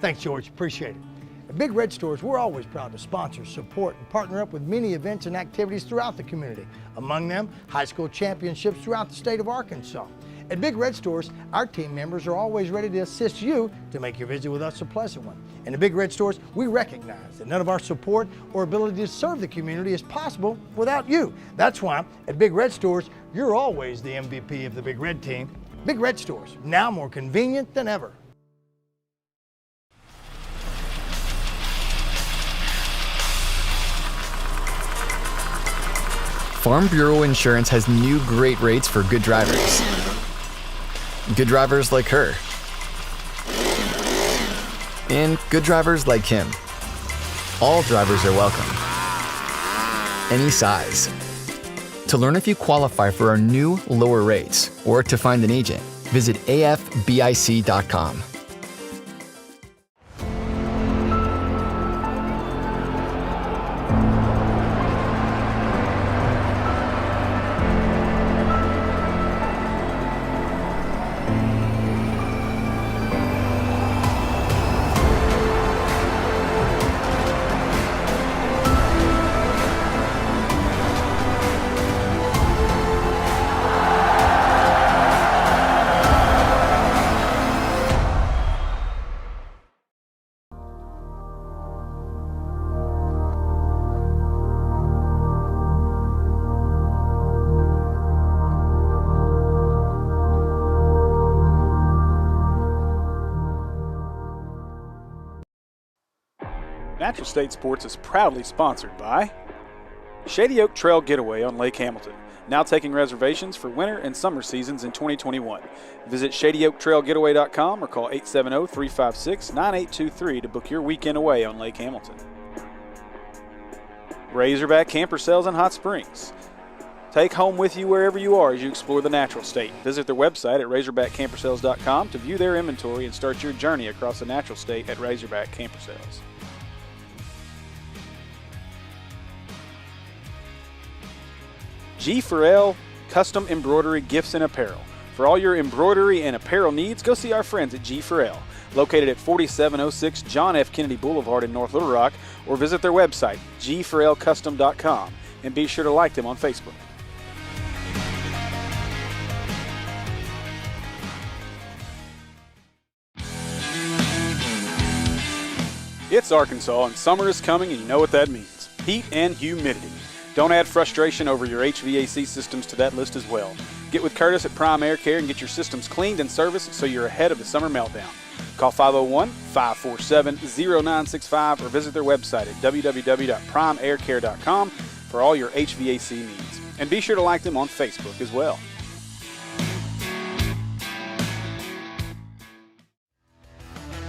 Thanks, George. Appreciate it. At Big Red Stores, we're always proud to sponsor, support, and partner up with many events and activities throughout the community. Among them, high school championships throughout the state of Arkansas. At Big Red Stores, our team members are always ready to assist you to make your visit with us a pleasant one. And at Big Red Stores, we recognize that none of our support or ability to serve the community is possible without you. That's why at Big Red Stores, you're always the MVP of the Big Red team. Big Red Stores, now more convenient than ever. Farm Bureau Insurance has new great rates for good drivers. Good drivers like her. And good drivers like him. All drivers are welcome. Any size. To learn if you qualify for our new lower rates or to find an agent, visit afbic.com. Natural State Sports is proudly sponsored by Shady Oak Trail Getaway on Lake Hamilton, now taking reservations for winter and summer seasons in 2021. Visit ShadyOakTrailGetaway.com or call 870-356-9823 to book your weekend away on Lake Hamilton. Razorback Camper Sales in Hot Springs. Take home with you wherever you are as you explore the natural state. Visit their website at RazorbackCamperSales.com to view their inventory and start your journey across the natural state at Razorback Camper Sales. G4L Custom Embroidery Gifts and Apparel. For all your embroidery and apparel needs, go see our friends at G4L, located at 4706 John F. Kennedy Boulevard in North Little Rock, or visit their website, g4lcustom.com, and be sure to like them on Facebook. It's Arkansas, and summer is coming, and you know what that means. Heat and humidity. Don't add frustration over your HVAC systems to that list as well. Get with Curtis at Prime Air Care and get your systems cleaned and serviced so you're ahead of the summer meltdown. Call 501-547-0965 or visit their website at www.primeaircare.com for all your HVAC needs. And be sure to like them on Facebook as well.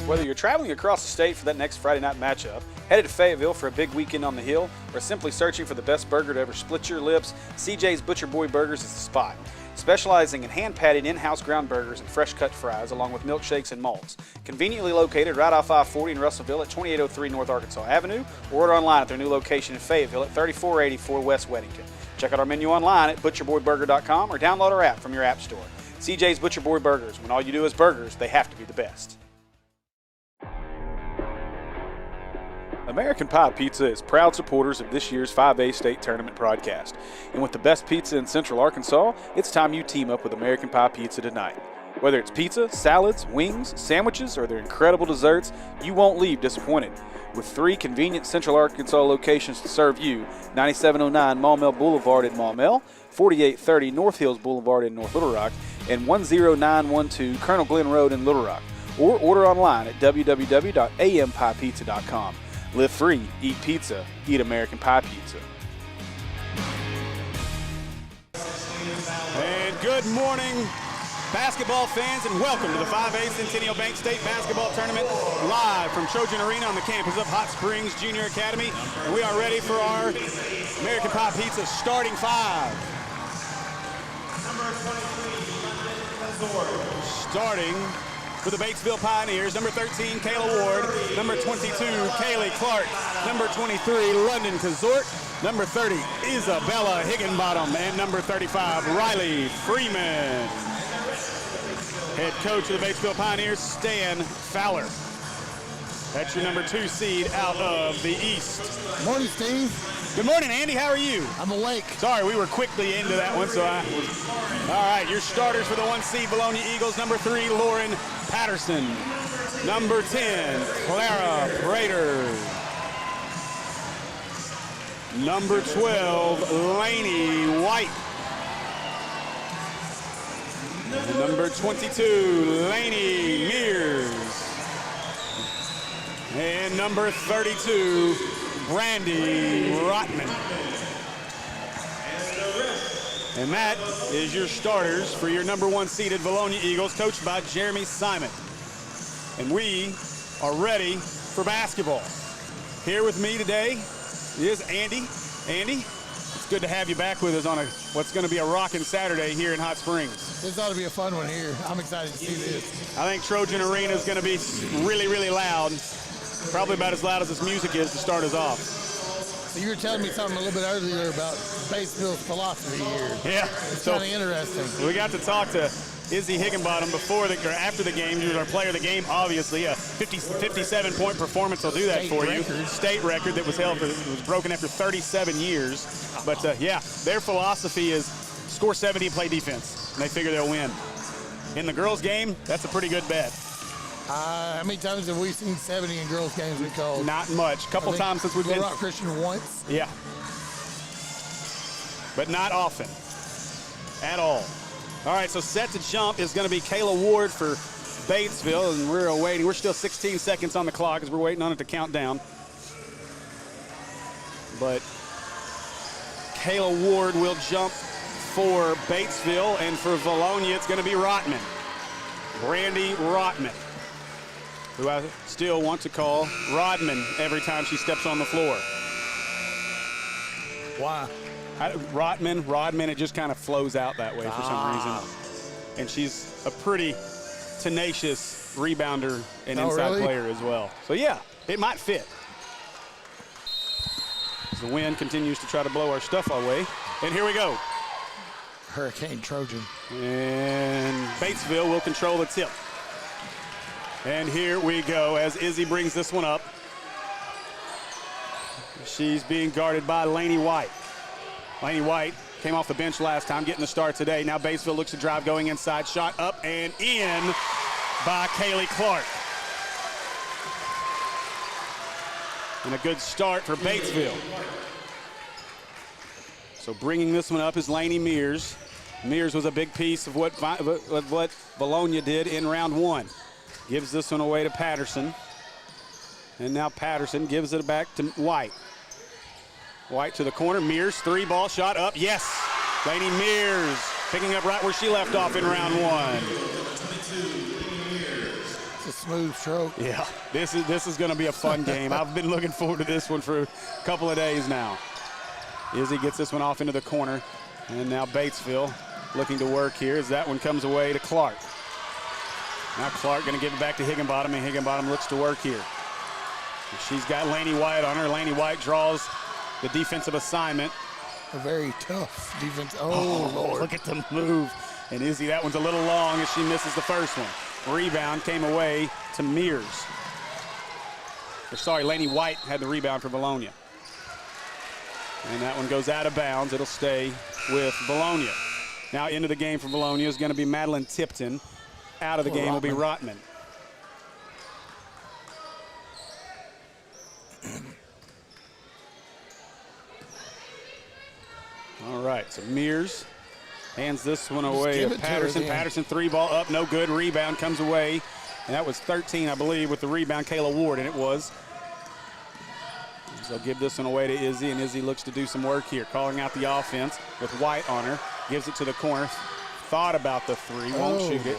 Whether you're traveling across the state for that next Friday night matchup, headed to Fayetteville for a big weekend on the hill, or simply searching for the best burger to ever split your lips, CJ's Butcher Boy Burgers is the spot. Specializing in hand-patted in-house ground burgers and fresh-cut fries, along with milkshakes and malts. Conveniently located right off I-40 in Russellville at 2803 North Arkansas Avenue, or order online at their new location in Fayetteville at 3484 West Weddington. Check out our menu online at butcherboyburger.com or download our app from your app store. CJ's Butcher Boy Burgers. When all you do is burgers, they have to be the best. American Pie Pizza is proud supporters of this year's 5A State Tournament broadcast. And with the best pizza in Central Arkansas, it's time you team up with American Pie Pizza tonight. Whether it's pizza, salads, wings, sandwiches, or their incredible desserts, you won't leave disappointed. With 3 convenient Central Arkansas locations to serve you, 9709 Maumelle Boulevard in Maumelle, 4830 North Hills Boulevard in North Little Rock, and 10912 Colonel Glenn Road in Little Rock. Or order online at www.ampiepizza.com. Live free, eat pizza, eat American Pie Pizza. And good morning, basketball fans, and welcome to the 5A Centennial Bank State Basketball Tournament, live from Trojan Arena on the campus of Hot Springs Junior Academy. And we are ready for our American Pie Pizza starting 5. Starting for the Batesville Pioneers, number 13, Kayla Ward, number 22, Kaylee Clark, number 23, London Kazort, number 30, Isabella Higginbottom, and number 35, Riley Freeman. Head coach of the Batesville Pioneers, Stan Fowler. That's your number 2 seed out of the East. Morning, Steve. Good morning, Andy. How are you? I'm awake. Sorry, we were quickly into that one, so I was. All right, your starters for the 1 seed Vilonia Eagles. Number 3, Lauren Patterson. Number 10, Clara Prater. Number 12, Lainey White. Number 22, Lainey Mears. And number 32, Brandy Rotman. And that is your starters for your number 1 seeded Vilonia Eagles, coached by Jeremy Simon. And we are ready for basketball. Here with me today is Andy. Andy, it's good to have you back with us on what's going to be a rocking Saturday here in Hot Springs. This ought to be a fun one here. I'm excited to see this. I think Trojan Arena is going to be really, really loud. Probably about as loud as this music is to start us off. So you were telling me something a little bit earlier about Batesville's philosophy here. Yeah. It's kind of interesting. We got to talk to Izzy Higginbottom before or after the game. She was our player of the game, obviously. A 57-point performance will do that for you. State record that was was broken after 37 years. But yeah, their philosophy is score 70 and play defense, and they figure they'll win. In the girls' game, that's a pretty good bet. How many times have we seen 70 in girls' games we called? Not much. Couple times since we've been. Little Rock Christian once. Yeah. But not often. At all. All right, so set to jump is going to be Kayla Ward for Batesville, and we're awaiting. We're still 16 seconds on the clock as we're waiting on it to count down. But Kayla Ward will jump for Batesville, and for Vilonia, it's going to be Rotman. Brandy Rotman, who I still want to call Rodman every time she steps on the floor. Why? Rodman, it just kind of flows out that way for some reason. And she's a pretty tenacious rebounder and inside player as well. So yeah, it might fit. As the wind continues to try to blow our stuff our way. And here we go. Hurricane Trojan. And Batesville will control the tip. And here we go as Izzy brings this one up. She's being guarded by Lainey White. Lainey White came off the bench last time, getting the start today. Now Batesville looks to drive, going inside, shot up and in by Kaylee Clark. And a good start for Batesville. So bringing this one up is Lainey Mears. Mears was a big piece of what Vilonia did in round 1. Gives this one away to Patterson. And now Patterson gives it back to White. White to the corner, Mears, 3-ball shot up, yes! Lainey Mears picking up right where she left off in round 1. It's a smooth stroke. Yeah, this is gonna be a fun game. I've been looking forward to this one for a couple of days now. Izzy gets this one off into the corner, and now Batesville looking to work here as that one comes away to Clark. Now Clark gonna give it back to Higginbottom, and Higginbottom looks to work here. She's got Lainey White on her. Lainey White draws the defensive assignment. A very tough defense. Oh, Lord. Look at the move. And Izzy, that one's a little long as she misses the first one. Rebound came away to Mears. Sorry, Lainey White had the rebound for Vilonia. And that one goes out of bounds. It'll stay with Vilonia. Now into the game for Vilonia is going to be Madeline Tipton. Out of the game will be Rotman. All right, so Mears hands this one away to Patterson. Patterson, 3-ball up, no good. Rebound comes away. And that was 13, I believe, with the rebound, Kayla Ward, and it was. So give this one away to Izzy, and Izzy looks to do some work here, calling out the offense with White on her. Gives it to the corner. Thought about the 3, won't shoot it.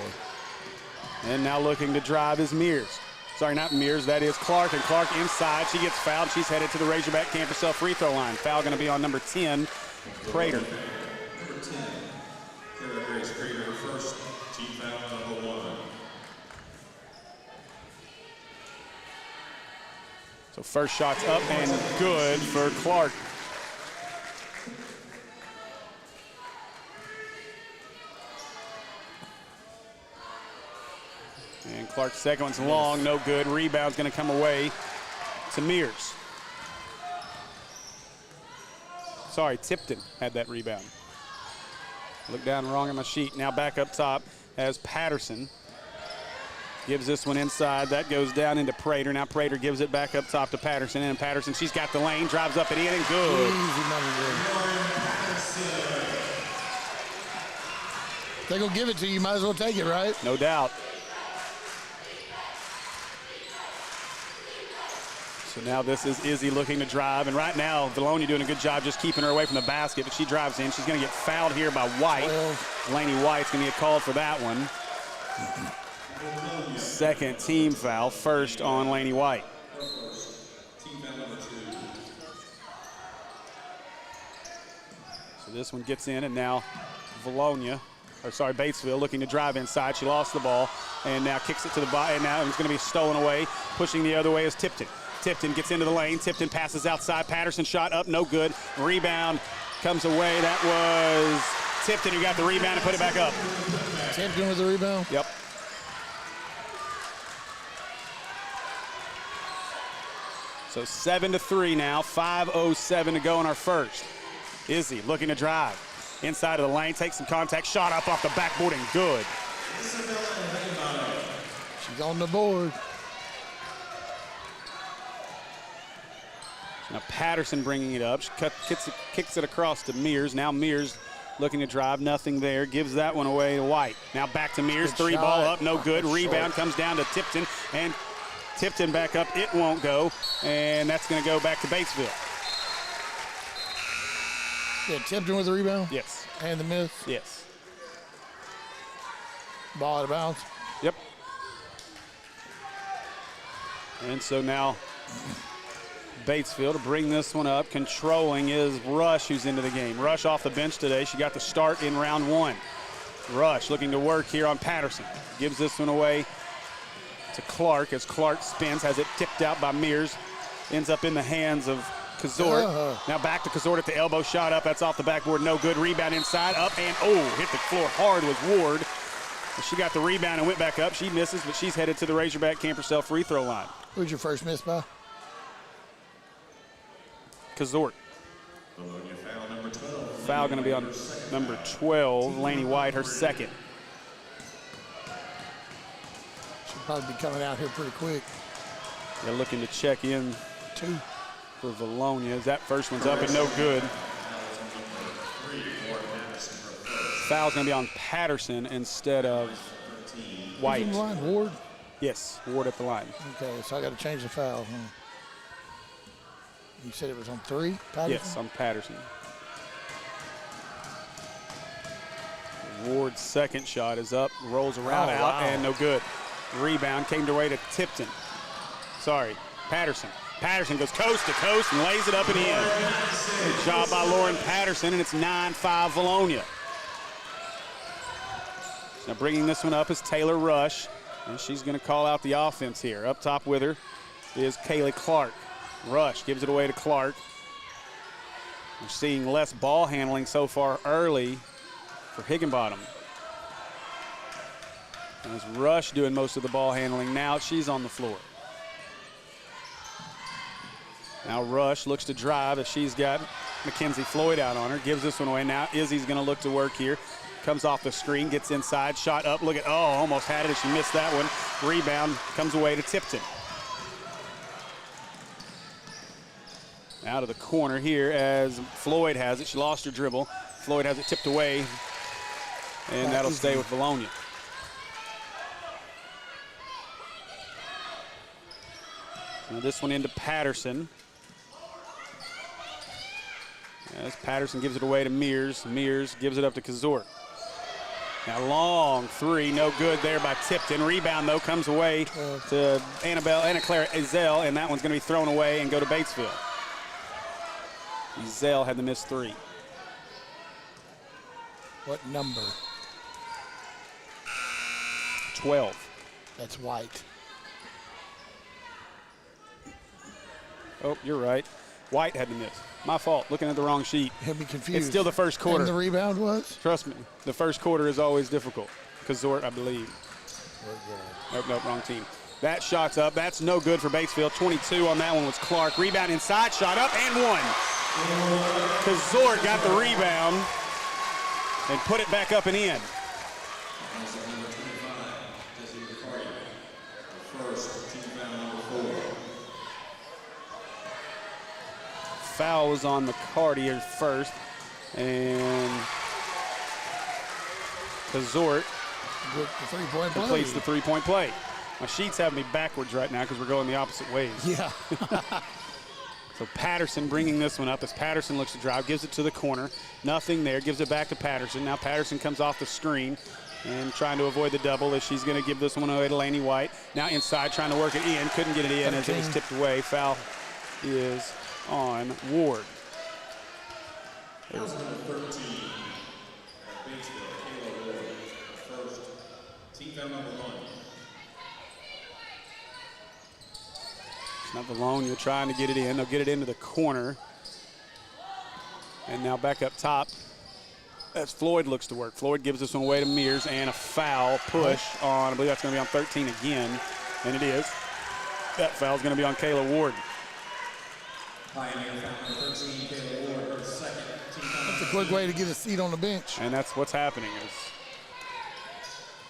And now looking to drive is Mears. Sorry, not Mears, that is Clark, and Clark inside. She gets fouled. She's headed to the Razorback camp herself free throw line. Foul going to be on number 10, Prater. Number 10, Kara Grace Prater, first team foul number 1. So first shot's up and good for Clark. And Clark's second one's long, no good. Rebound's going to come away to Mears. Sorry, Tipton had that rebound. Look down wrong on my sheet. Now back up top as Patterson gives this one inside. That goes down into Prater. Now Prater gives it back up top to Patterson. And Patterson, she's got the lane, drives up and in, and good. Easy money there. They're going to give it to you. Might as well take it, right? No doubt. So now this is Izzy looking to drive, and right now Vilonia doing a good job just keeping her away from the basket, but she drives in. She's going to get fouled here by White. Laney White's going to get called for that one. Second team foul, first on Laney White. So this one gets in, and now Batesville looking to drive inside. She lost the ball, and now kicks it to the bottom, and now it's going to be stolen away. Pushing the other way is Tipton. Tipton gets into the lane. Tipton passes outside. Patterson shot up, no good. Rebound comes away. That was Tipton who got the rebound and put it back up. Tipton with the rebound? Yep. So 7-3 now, 5:07 to go in our first. Izzy looking to drive. Inside of the lane, takes some contact, shot up off the backboard and good. She's on the board. Now Patterson bringing it up. She kicks it across to Mears. Now Mears looking to drive, nothing there. Gives that one away to White. Now back to Mears, Good three shot. ball up, no good. Rebound comes down to Tipton, and Tipton back up. It won't go, and that's going to go back to Batesville. Yeah, Tipton with the rebound? Yes. And the miss? Yes. Ball out of bounds? Yep. And so now Batesville to bring this one up. Controlling is Rush, who's into the game. Rush off the bench today. She got the start in round one. Rush looking to work here on Patterson. Gives this one away to Clark as Clark spins, has it tipped out by Mears. Ends up in the hands of Kazort. Now back to Kazort at the elbow, shot up. That's off the backboard, no good. Rebound inside, up, and hit the floor hard was Ward. She got the rebound and went back up. She misses, but she's headed to the Razorback Camp Purcell free throw line. Who's your first miss by? Kazort. Foul going to be on number 12, Laney White, her second. She'll probably be coming out here pretty quick. They're looking to check in Two. for Vilonia. That first one's up and no good. Foul's going to be on Patterson instead of White. Who's in the line? Ward? Yes, Ward at the line. Okay, so I got to change the foul. You said it was on 3, Patterson? Yes, on Patterson. Ward's second shot is up, rolls around out, and no good. Rebound came to way to Tipton. Sorry, Patterson. Patterson goes coast to coast and lays it up and in. Good job by Lauren Patterson, and it's 9-5 Vilonia. Now bringing this one up is Taylor Rush, and she's going to call out the offense here. Up top with her is Kaylee Clark. Rush gives it away to Clark. We're seeing less ball handling so far early for Higginbottom. As Rush doing most of the ball handling now, she's on the floor. Now Rush looks to drive as she's got Mackenzie Floyd out on her. Gives this one away. Now Izzy's going to look to work here. Comes off the screen, gets inside, shot up. Look at, almost had it as she missed that one. Rebound comes away to Tipton. Out of the corner here as Floyd has it. She lost her dribble. Floyd has it tipped away, and that'll stay with Vilonia. Now this one into Patterson. As Patterson gives it away to Mears. Mears gives it up to Kazort. Now long three, no good there by Tipton. Rebound, though, comes away to Anna Claire Ezell, and that one's going to be thrown away and go to Batesville. Ezell had the missed three. What number? 12. That's White. Oh, you're right. White had to miss. My fault, looking at the wrong sheet. He'll be confused. It's still the first quarter. And the rebound was? Trust me, the first quarter is always difficult. Kazort, I believe. Nope, wrong team. That shot's up. That's no good for Batesville. 22 on that one was Clark. Rebound inside, shot up and one. Kazort got the rebound and put it back up and in. Foul was on McCarty first, and Kazort completes the three-point play. My sheets have me backwards right now because we're going the opposite ways. Yeah. So Patterson bringing this one up as Patterson looks to drive, gives it to the corner. Nothing there, gives it back to Patterson. Now Patterson comes off the screen and trying to avoid the double as she's going to give this one away to Laney White. Now inside trying to work it in, couldn't get it in as it was tipped away. Foul is on Ward. Number 13, Batesville, Kayla Ward, first. Team foul number 1. It's not Vilonia trying to get it in. They'll get it into the corner. And now back up top. As Floyd looks to work. Floyd gives this one away to Mears, and a foul push on, I believe that's going to be on 13 again. And it is. That foul is going to be on Kayla Ward. Pioneer foul number 13, Kayla Ward, her second. That's a quick way to get a seat on the bench. And that's what's happening.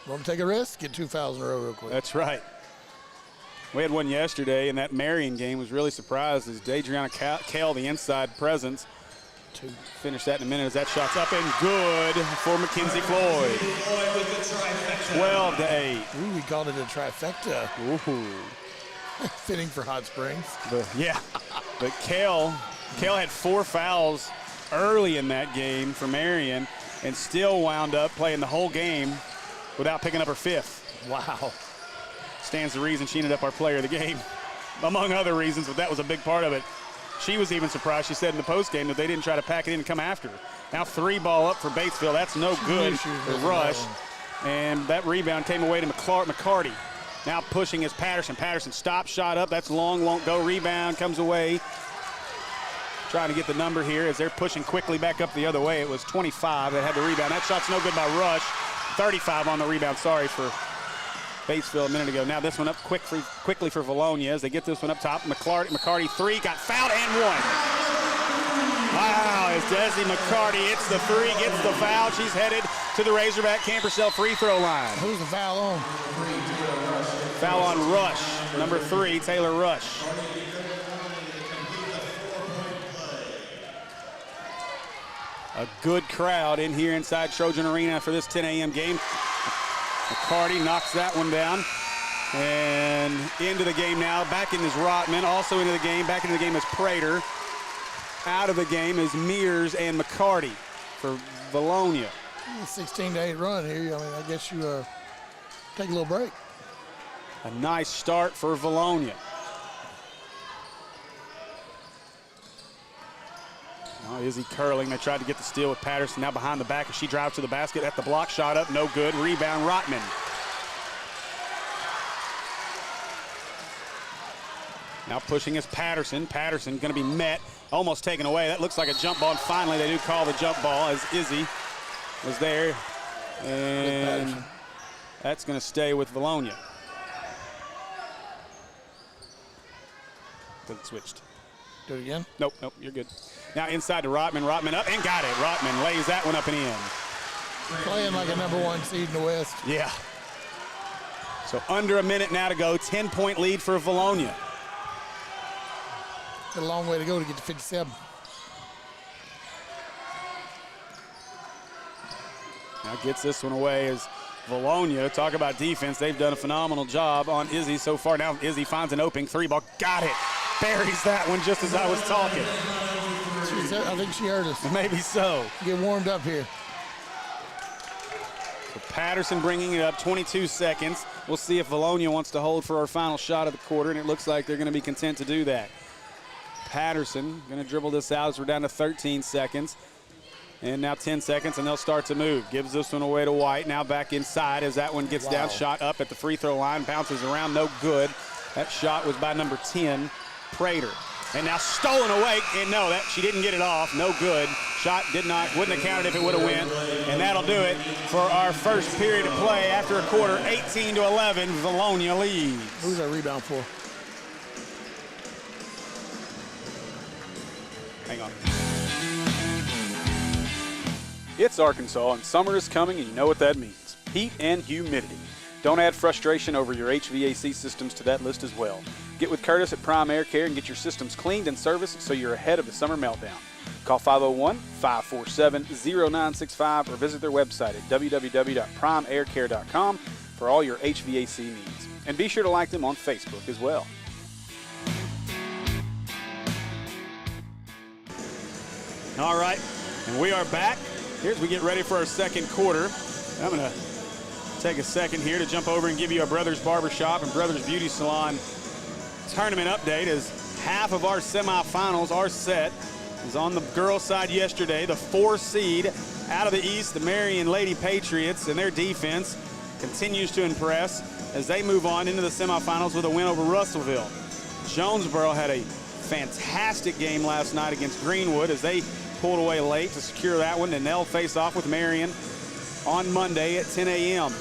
Want to take a risk? Get 2 fouls in a row real quick. That's right. We had one yesterday, and that Marion game was really surprised as Dadriana Kale, the inside presence, to finish that in a minute as that shot's up and good for Mackenzie Floyd. 12-8. Ooh, we called it a trifecta. Ooh. Fitting for Hot Springs. Yeah, but Kale had 4 fouls early in that game for Marion and still wound up playing the whole game without picking up her 5th. Wow. Stands to reason she ended up our player of the game, among other reasons, but that was a big part of it. She was even surprised, she said in the postgame, that they didn't try to pack it in and come after her. Now 3 ball up for Batesville. That's no good. The rush. And that rebound came away to McCarty. Now pushing is Patterson. Patterson stop, shot up. That's long, won't go. Rebound comes away. Trying to get the number here as they're pushing quickly back up the other way. It was 25 that had the rebound. That shot's no good by Rush. 35 on the rebound, sorry, for Batesville a minute ago. Now this one up quickly for Vilonia as they get this one up top. McCarty 3, got fouled and 1. Wow, as Desi McCarty hits the 3, gets the foul. She's headed to the Razorback camp herself free throw line. Who's the foul on? Foul on Rush, number 3, Taylor Rush. A good crowd in here inside Trojan Arena for this 10 a.m. game. McCarty knocks that one down. And into the game now. Back in is Rotman. Also into the game. Back into the game is Prater. Out of the game is Mears and McCarty for Vilonia. 16-8 run here. I mean, I guess you take a little break. A nice start for Vilonia. Oh, Izzy curling. They tried to get the steal with Patterson. Now behind the back as she drives to the basket. At the block, shot up, no good. Rebound, Rotman. Now pushing is Patterson. Patterson going to be met, almost taken away. That looks like a jump ball, and finally they do call the jump ball as Izzy was there. And that's going to stay with Vilonia. Good, switched. Do it again? Nope, you're good. Now inside to Rotman. Rotman up and got it. Rotman lays that one up and in. Playing like a #1 seed in the West. Yeah. So under a minute now to go. 10-point lead for Vilonia. Got a long way to go to get to 57. Now gets this one away as Vilonia. Talk about defense. They've done a phenomenal job on Izzy so far. Now Izzy finds an opening 3 ball. Got it. Buries that one just as I was talking. I think she heard us. Maybe so. Get warmed up here. So Patterson bringing it up, 22 seconds. We'll see if Vilonia wants to hold for our final shot of the quarter, and it looks like they're going to be content to do that. Patterson going to dribble this out as we're down to 13 seconds. And now 10 seconds, and they'll start to move. Gives this one away to White. Now back inside as that one gets down. Shot up at the free throw line. Bounces around, no good. That shot was by number 10, Prater. And now stolen away, and no, that she didn't get it off. No good. Shot wouldn't have counted if it would have went. And that'll do it for our first period of play after a quarter. 18-11, Vilonia leads. Who's that rebound for? Hang on. It's Arkansas, and summer is coming, and you know what that means. Heat and humidity. Don't add frustration over your HVAC systems to that list as well. Get with Curtis at Prime Air Care and get your systems cleaned and serviced so you're ahead of the summer meltdown. Call 501-547-0965 or visit their website at www.primeaircare.com for all your HVAC needs. And be sure to like them on Facebook as well. All right, and we are back. Here's we get ready for our second quarter. I'm going to take a second here to jump over and give you a Brothers Barbershop and Brothers Beauty Salon tournament update, as half of our semifinals are set. It was on the girls' side yesterday. The 4 seed out of the East, the Marion Lady Patriots, and their defense continues to impress as they move on into the semifinals with a win over Russellville. Jonesboro had a fantastic game last night against Greenwood as they pulled away late to secure that one, and they'll face off with Marion on Monday at 10 a.m.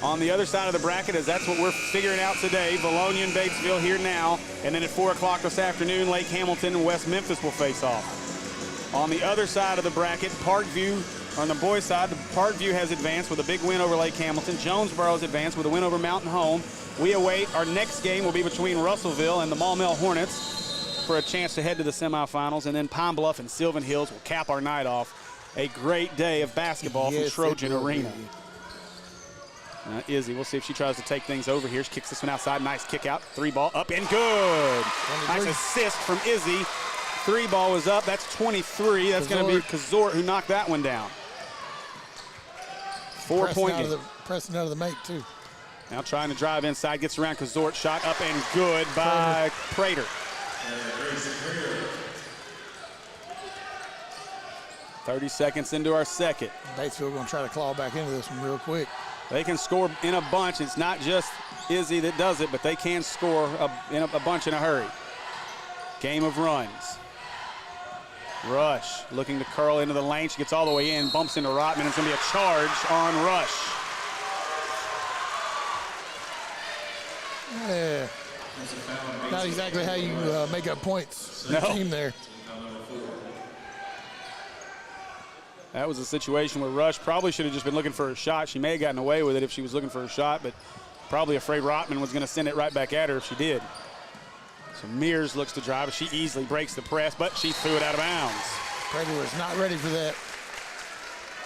On the other side of the bracket, as that's what we're figuring out today, Vilonia and Batesville here now, and then at 4 o'clock this afternoon, Lake Hamilton and West Memphis will face off. On the other side of the bracket, Parkview, on the boys' side, Parkview has advanced with a big win over Lake Hamilton. Jonesboro has advanced with a win over Mountain Home. We await, our next game will be between Russellville and the Maumelle Hornets for a chance to head to the semifinals, and then Pine Bluff and Sylvan Hills will cap our night off. A great day of basketball from Trojan Arena. Izzy, we'll see if she tries to take things over here. She kicks this one outside. Nice kick out. 3-ball up and good. Nice assist from Izzy. 3-ball was up. That's 23. That's going to be Kazort who knocked that one down. 4-point game. Pressing out of the make, too. Now trying to drive inside. Gets around Kazort. Shot up and good by Prater. 30 seconds into our second. Batesville going to try to claw back into this one real quick. They can score in a bunch. It's not just Izzy that does it, but they can score in a bunch in a hurry. Game of runs. Rush looking to curl into the lane. She gets all the way in, bumps into Rotman. It's going to be a charge on Rush. Yeah. Not exactly how you make up points for the team there. That was a situation where Rush probably should have just been looking for a shot. She may have gotten away with it if she was looking for a shot, but probably afraid Rotman was going to send it right back at her if she did. So Mears looks to drive. She easily breaks the press, but she threw it out of bounds. Prater was not ready for that.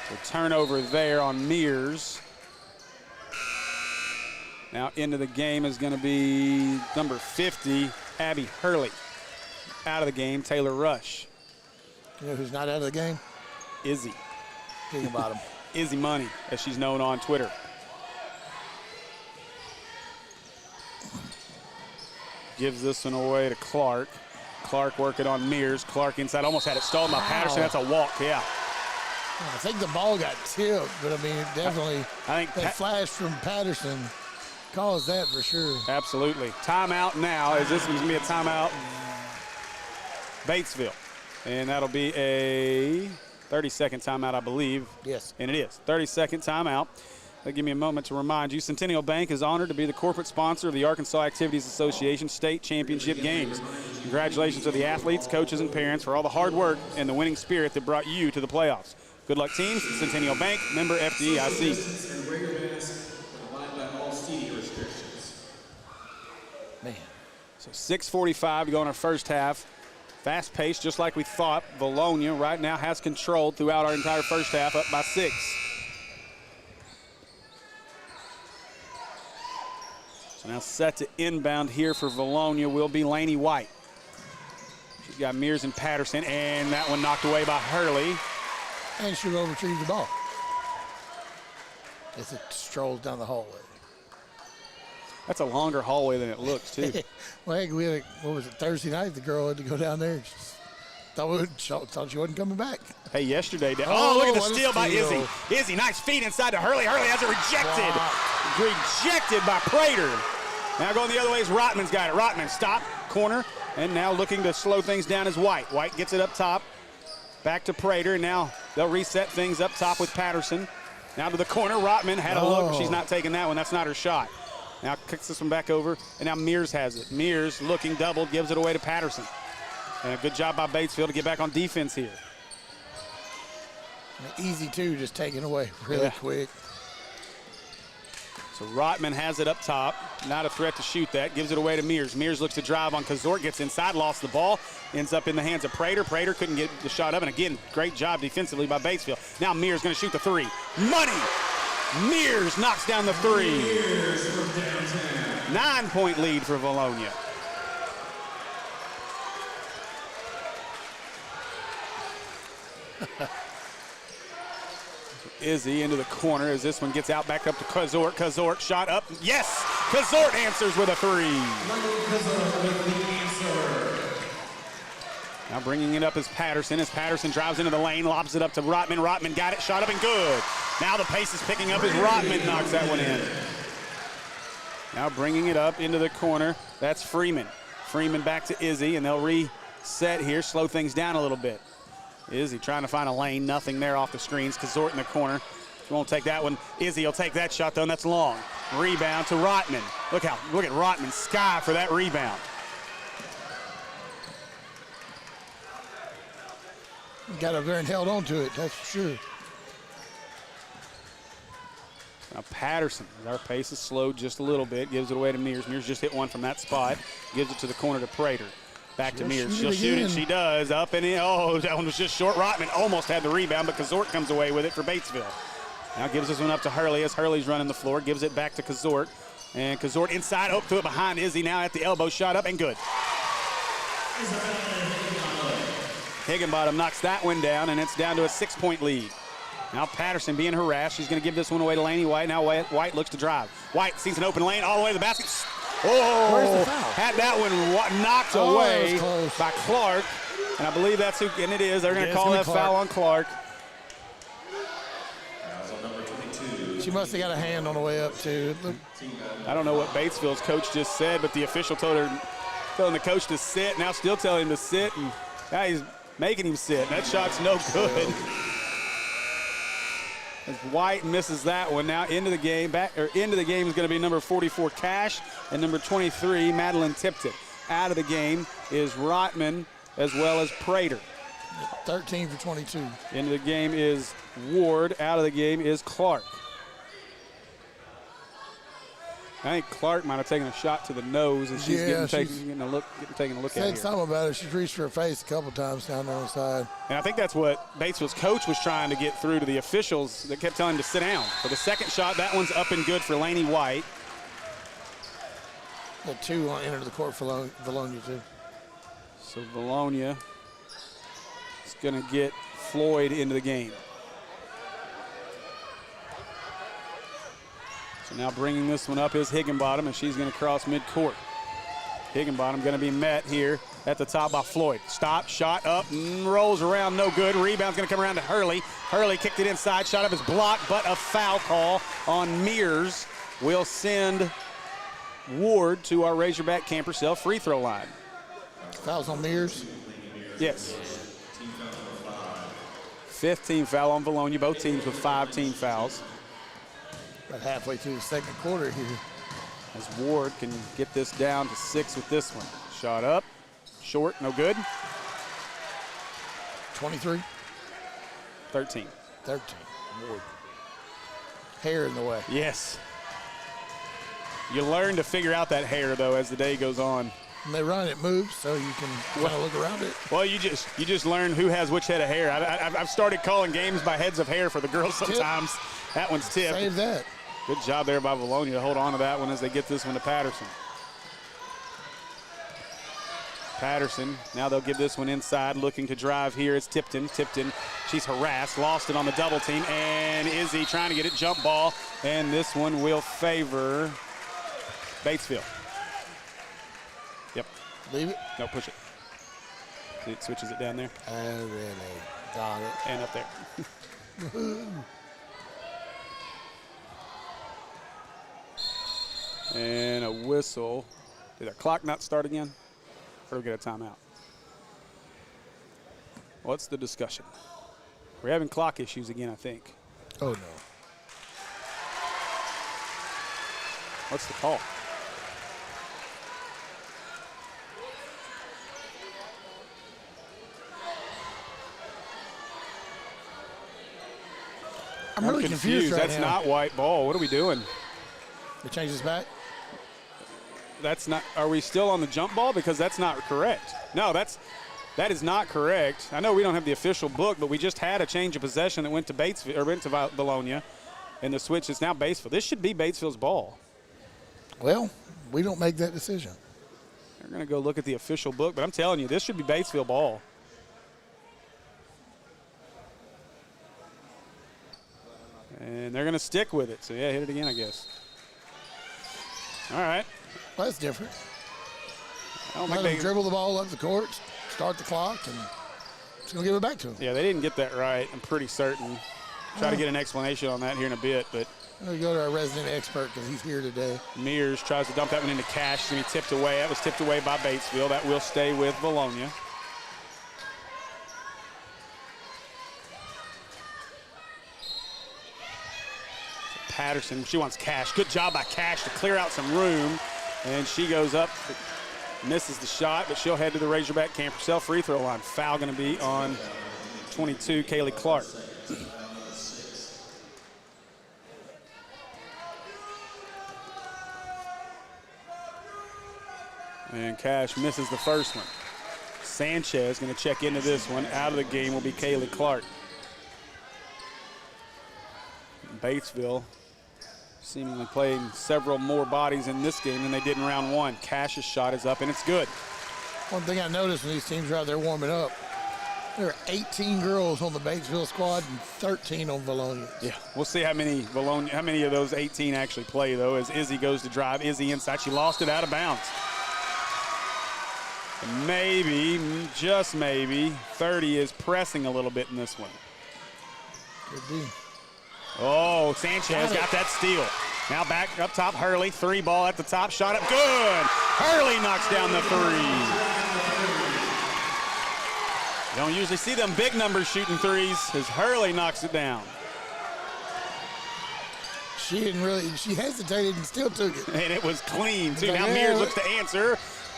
So turnover there on Mears. Now into the game is going to be number 50, Abby Hurley. Out of the game, Taylor Rush. You know who's not out of the game? Izzy. Think about him. Izzy Money, as she's known on Twitter. Gives this one away to Clark. Clark working on Mears. Clark inside, almost had it stolen by Patterson. That's a walk, yeah. I think the ball got tipped, but I mean, definitely I think that flash from Patterson caused that for sure. Absolutely. Timeout now, as this one's going to be a timeout. Batesville. And that'll be a 30-second timeout, I believe. Yes. And it is. 30-second timeout. That'll give me a moment to remind you, Centennial Bank is honored to be the corporate sponsor of the Arkansas Activities Association State Championship Games. Congratulations to the athletes, coaches, and parents for all the hard work and the winning spirit that brought you to the playoffs. Good luck, teams. Centennial Bank, member FDIC. Man. So 6:45 to go in our first half. Fast pace, just like we thought. Vilonia right now has control throughout our entire first half, up by 6. So now set to inbound here for Vilonia will be Laney White. She's got Mears and Patterson, and that one knocked away by Hurley. And she will retrieve the ball as it strolls down the hallway. That's a longer hallway than it looks, too. Well, heck, we had what was it, Thursday night? The girl had to go down there. Thought she wasn't coming back. Hey, yesterday. Oh, look at the steal by Izzy. steal. Izzy, nice feed inside to Hurley. Hurley has it rejected. Rejected by Prater. Now going the other way is Rotman's got it. Rotman, stop, corner, And now looking to slow things down is White. White gets it up top. Back to Prater. Now they'll reset things up top with Patterson. Now to the corner. Rotman had a look. She's not taking that one. That's not her shot. Now kicks this one back over. And now Mears has it. Mears looking doubled. Gives it away to Patterson. And a good job by Batesville to get back on defense here. Easy, too, just taken away really quick. So Rotman has it up top. Not a threat to shoot that. Gives it away to Mears. Mears looks to drive on Kazort. Gets inside, lost the ball. Ends up in the hands of Prater. Prater couldn't get the shot up. And again, great job defensively by Batesville. Now Mears going to shoot the three. Money! Mears knocks down the three. 9-point lead for Vilonia. Izzy into the corner as this one gets out back up to Kazort. Kazort shot up. Yes! Kazort answers with a three. Now bringing it up is Patterson. As Patterson drives into the lane, lobs it up to Rotman. Rotman got it, shot up and good. Now the pace is picking up as Rotman knocks that one in. Now bringing it up into the corner. That's Freeman. Freeman back to Izzy, and they'll reset here, slow things down a little bit. Izzy trying to find a lane, nothing there off the screens. Kazort in the corner. She won't take that one. Izzy will take that shot though, and that's long. Rebound to Rotman. Look at Rotman sky for that rebound. Got up there and held on to it, that's for sure. Now Patterson, our pace is slowed just a little bit, gives it away to Mears. Mears just hit one from that spot, gives it to the corner to Prater. Back to Mears. She'll shoot it. She does. Up and in. Oh, that one was just short. Rotman almost had the rebound, but Kazort comes away with it for Batesville. Now gives this one up to Hurley as Hurley's running the floor. Gives it back to Kazort. And Kazort inside. Oh, threw it behind Izzy. Now at the elbow. Shot up and good. Higginbottom knocks that one down, and it's down to a 6-point lead. Now Patterson being harassed. She's going to give this one away to Laney White. Now White looks to drive. White sees an open lane all the way to the basket. Oh, where's the foul? Had that one knocked away by Clark. And I believe that's who, and it is. They're going to call that foul on Clark. She must have got a hand on the way up, too. I don't know what Batesville's coach just said, but the official telling the coach to sit, now still telling him to sit, and now he's making him sit. That shot's no good. As White misses that one, now into the game is going to be number 44 Cash and number 23 Madeline Tipton. Out of the game is Rotman as well as Prater. 13 for 22. Into the game is Ward. Out of the game is Clark. I think Clark might have taken a shot to the nose, and she's taking a look at it said here. something about it. She's reached for her face a couple times down there on the side. And I think that's what Batesville's coach was trying to get through to the officials that kept telling him to sit down. For the second shot, that one's up and good for Laney White. The two entered the court for Vilonia, too. So Vilonia is going to get Floyd into the game. So now bringing this one up is Higginbottom, and she's going to cross midcourt. Higginbottom going to be met here at the top by Floyd. Stop, shot up, rolls around, no good. Rebound's going to come around to Hurley. Hurley kicked it inside, shot up is blocked, but a foul call on Mears will send Ward to our Razorback Camper Cell free throw line. Fouls on Mears? Yes. 15 foul on Vilonia, both teams with 5 team fouls. About halfway through the second quarter here. As Ward can get this down to 6 with this one. Shot up, short, no good. 23? 13. 13, Ward. Hair in the way. Yes. You learn to figure out that hair, though, as the day goes on. When they run, it moves, so you can kind of look around it. Well, you just learn who has which head of hair. I've started calling games by heads of hair for the girls sometimes. Tip. That one's tip. Save that. Good job there by Vilonia to hold on to that one as they get this one to Patterson. Patterson, now they'll give this one inside, looking to drive here. It's Tipton. Tipton, she's harassed, lost it on the double team, and Izzy trying to get it, jump ball, and this one will favor Batesville. Yep. Leave it? No, push it. It switches it down there. Oh, really? Got it. And up there. And a whistle. Did that clock not start again? or get a timeout. What's the discussion? We're having clock issues again, I think. Oh, no. What's the call? I'm really confused right That's now. not white ball. What are we doing? They changed this back? That's not. Are we still on the jump ball? Because that's not correct. No, that is not correct. I know we don't have the official book, but we just had a change of possession that went to Batesville or went to Vilonia, and the switch is now Batesville. This should be Batesville's ball. Well, we don't make that decision. They're going to go look at the official book, but I'm telling you, this should be Batesville ball. And they're going to stick with it. So, yeah, hit it again, I guess. All right. Well, that's different. I don't Let think them dribble the ball up the court, start the clock, and just going to give it back to them. Yeah, they didn't get that right, I'm pretty certain. Try to get an explanation on that here in a bit, but I'm going to go to our resident expert because he's here today. Mears tries to dump that one into Cash. It's going to be tipped away. That was tipped away by Batesville. That will stay with Vilonia. Patterson, she wants Cash. Good job by Cash to clear out some room. And she goes up, misses the shot, but she'll head to the Razorback camp herself. Free throw line. Foul going to be on 22, Kaylee Clark. And Cash misses the first one. Sanchez going to check into this one. Out of the game will be Kaylee Clark. Batesville seemingly playing several more bodies in this game than they did in round one. Cash's shot is up, and it's good. One thing I noticed when these teams are out there warming up, there are 18 girls on the Batesville squad and 13 on Vilonia. Yeah, we'll see how many of those 18 actually play, though, as Izzy goes to drive. Izzy inside. She lost it out of bounds. Maybe, just maybe, 30 is pressing a little bit in this one. Could be. Oh, Sanchez got that steal. Now back up top, Hurley, three ball at the top, shot up, good! Hurley knocks down the three. You don't usually see them big numbers shooting threes as Hurley knocks it down. She hesitated and still took it. And it was clean, too. Like, Now yeah, Mears looks to answer.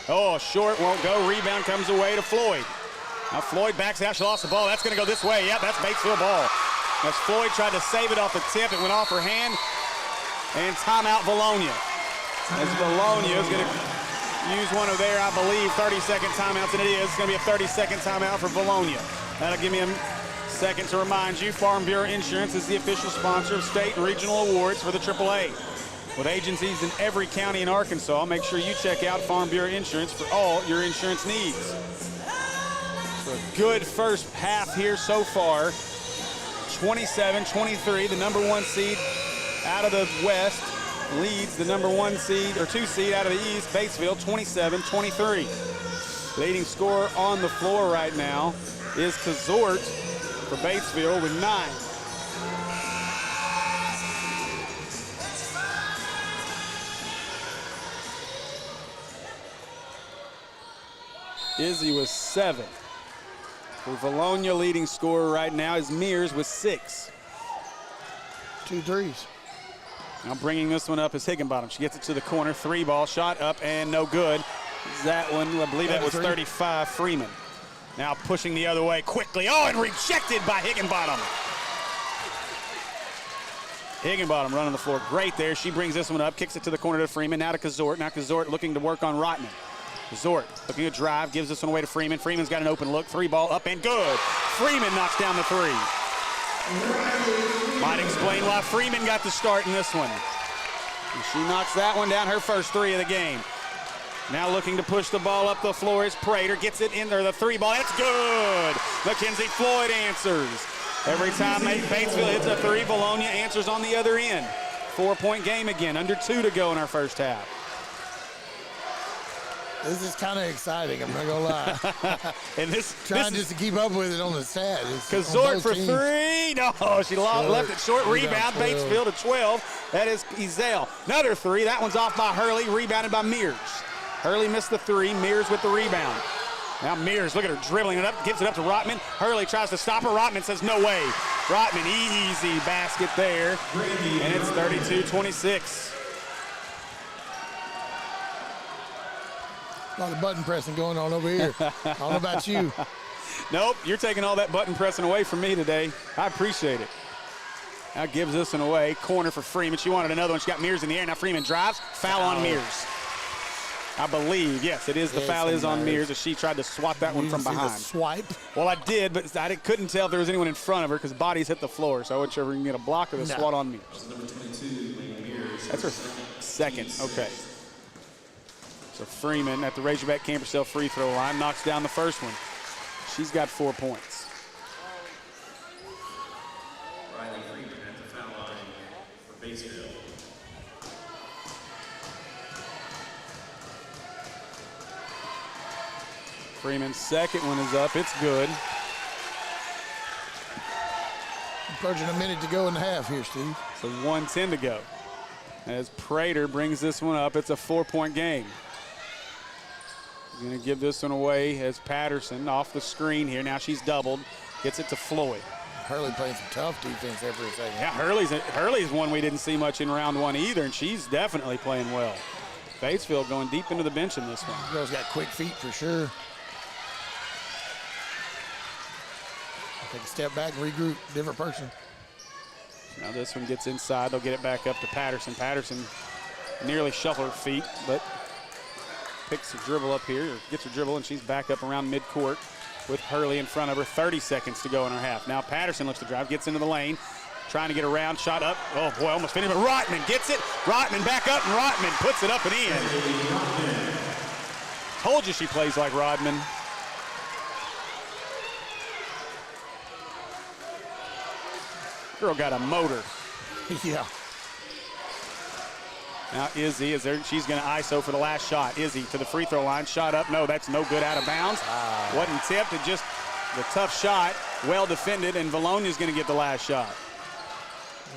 Oh, short, won't go. Rebound comes away to Floyd. Now Floyd backs out. She lost the ball. That's going to go this way. Yep, that's Batesville ball. As Floyd tried to save it off the tip, it went off her hand. And timeout Vilonia. As Vilonia is going to use one of their, I believe, 30-second timeouts, and it is. It's going to be a 30-second timeout for Vilonia. That'll give me a second to remind you, Farm Bureau Insurance is the official sponsor of state and regional awards for the AAA. With agencies in every county in Arkansas, make sure you check out Farm Bureau Insurance for all your insurance needs. So a good first half here so far. 27-23, the number one seed out of the West leads the number one seed or two seed out of the East, Batesville, 27-23. Leading scorer on the floor right now is Kazort for Batesville with 9. Izzy was 7. For Vilonia, leading scorer right now is Mears with 6. 2 threes. Now bringing this one up is Higginbottom. She gets it to the corner. 3 ball, shot up and no good. That one, I believe that was 35, Freeman. Now pushing the other way quickly. Oh, and rejected by Higginbottom. Higginbottom running the floor great there. She brings this one up, kicks it to the corner to Freeman. Now to Kazort. Now Kazort looking to work on Rotman. Zort looking to drive, gives this one away to Freeman. Freeman's got an open look, 3 ball up and good. Freeman knocks down the 3. Might explain why Freeman got the start in this one. And she knocks that one down, her first 3 of the game. Now looking to push the ball up the floor is Prater, gets it in there, the 3 ball, that's good. Mackenzie Floyd answers. Every time Batesville hits a 3, Vilonia answers on the other end. 4-point game again, under 2 to go in our first half. This is kind of exciting, I'm not going to lie. And Trying just to keep up with it on the stat. Kazort for 3. No, she left it short. Rebound, Batesville to 12. That is Ezel. Another 3. That one's off by Hurley, rebounded by Mears. Hurley missed the three. Mears with the rebound. Now Mears, look at her dribbling it up, gives it up to Rotman. Hurley tries to stop her. Rotman says no way. Rotman, easy basket there. And it's 32-26. A lot of button pressing going on over here. I don't know about you. Nope, you're taking all that button pressing away from me today. I appreciate it. Now gives this one away. Corner for Freeman. She wanted another one. She got Mears in the air. Now Freeman drives. Foul on Mears. I believe, yes, it is. The foul is on Mears as she tried to swat that one from behind. Swipe? Well, I did, but I couldn't tell if there was anyone in front of her because bodies hit the floor, so I wasn't sure if we can get a block or the swat on Mears. That's her second. Okay. So Freeman at the Razorback Campersell free throw line knocks down the first one. She's got 4 points. Riley Freeman at the foul line for Batesville. Freeman's second one is up. It's good. Approaching a minute to go in the half here, Steve. So 1:10 to go. As Prater brings this one up, it's a 4-point game. Going to give this one away as Patterson off the screen here. Now she's doubled. Gets it to Floyd. Hurley playing some tough defense every second. Yeah, Hurley's one we didn't see much in round one either, and she's definitely playing well. Batesville going deep into the bench in this one. Girl's got quick feet for sure. Take a step back and regroup. Different person. Now this one gets inside. They'll get it back up to Patterson. Patterson nearly shuffled her feet, but picks her dribble up here, or gets her dribble, and she's back up around midcourt with Hurley in front of her. 30 seconds to go in her half. Now Patterson looks to drive, gets into the lane, trying to get around, shot up. Oh boy, almost finished, but Rotman gets it. Rotman back up, and Rotman puts it up and in. Told you she plays like Rodman. Girl got a motor. Yeah. Now Izzy is there. She's going to ISO for the last shot. Izzy to the free throw line. Shot up. No, that's no good. Out of bounds. Wasn't tipped. It just the tough shot. Well defended. And Vilonia's going to get the last shot.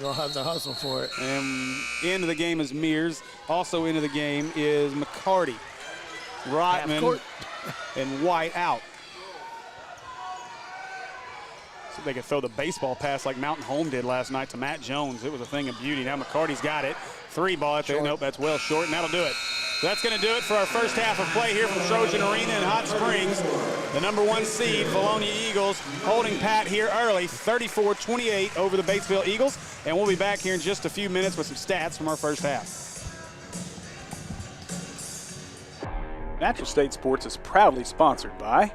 You'll have to hustle for it. And into the game is Mears. Also into the game is McCarty. Rotman and White out. See if they could throw the baseball pass like Mountain Home did last night to Matt Jones. It was a thing of beauty. Now McCarty's got it. Three ball out there. Nope, that's well short, and that'll do it. So that's going to do it for our first half of play here from Trojan Arena in Hot Springs. The number 1 seed, Vilonia Eagles, holding pat here early, 34-28 over the Batesville Eagles. And we'll be back here in just a few minutes with some stats from our first half. Natural State Sports is proudly sponsored by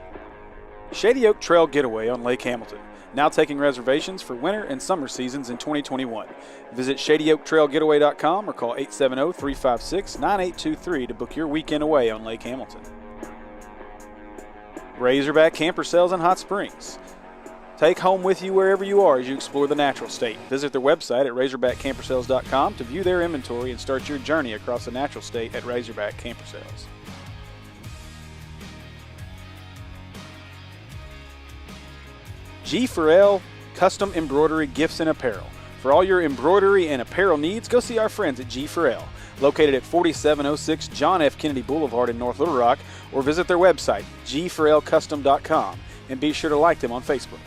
Shady Oak Trail Getaway on Lake Hamilton. Now taking reservations for winter and summer seasons in 2021. Visit ShadyOakTrailGetaway.com or call 870-356-9823 to book your weekend away on Lake Hamilton. Razorback Camper Sales in Hot Springs. Take home with you wherever you are as you explore the natural state. Visit their website at RazorbackCamperSales.com to view their inventory and start your journey across the natural state at Razorback Camper Sales. G4L Custom Embroidery Gifts and Apparel. For all your embroidery and apparel needs, go see our friends at G4L, located at 4706 John F. Kennedy Boulevard in North Little Rock, or visit their website, g4lcustom.com, and be sure to like them on Facebook.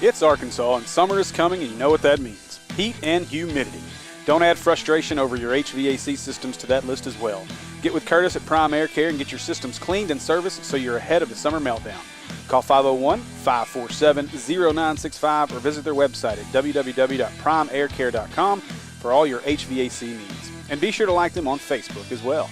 It's Arkansas, and summer is coming, and you know what that means. Heat and humidity. Don't add frustration over your HVAC systems to that list as well. Get with Curtis at Prime Air Care and get your systems cleaned and serviced so you're ahead of the summer meltdown. Call 501-547-0965 or visit their website at www.primeaircare.com for all your HVAC needs. And be sure to like them on Facebook as well.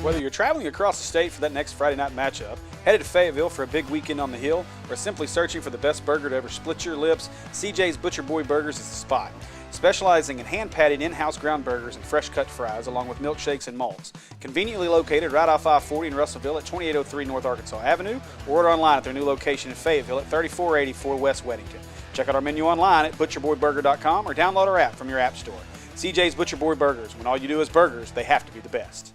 Whether you're traveling across the state for that next Friday night matchup, headed to Fayetteville for a big weekend on the hill, or simply searching for the best burger to ever split your lips, CJ's Butcher Boy Burgers is the spot. Specializing in hand-patted in-house ground burgers and fresh-cut fries, along with milkshakes and malts. Conveniently located right off I-40 in Russellville at 2803 North Arkansas Avenue, or order online at their new location in Fayetteville at 3484 West Weddington. Check out our menu online at butcherboyburger.com or download our app from your app store. CJ's Butcher Boy Burgers. When all you do is burgers, they have to be the best.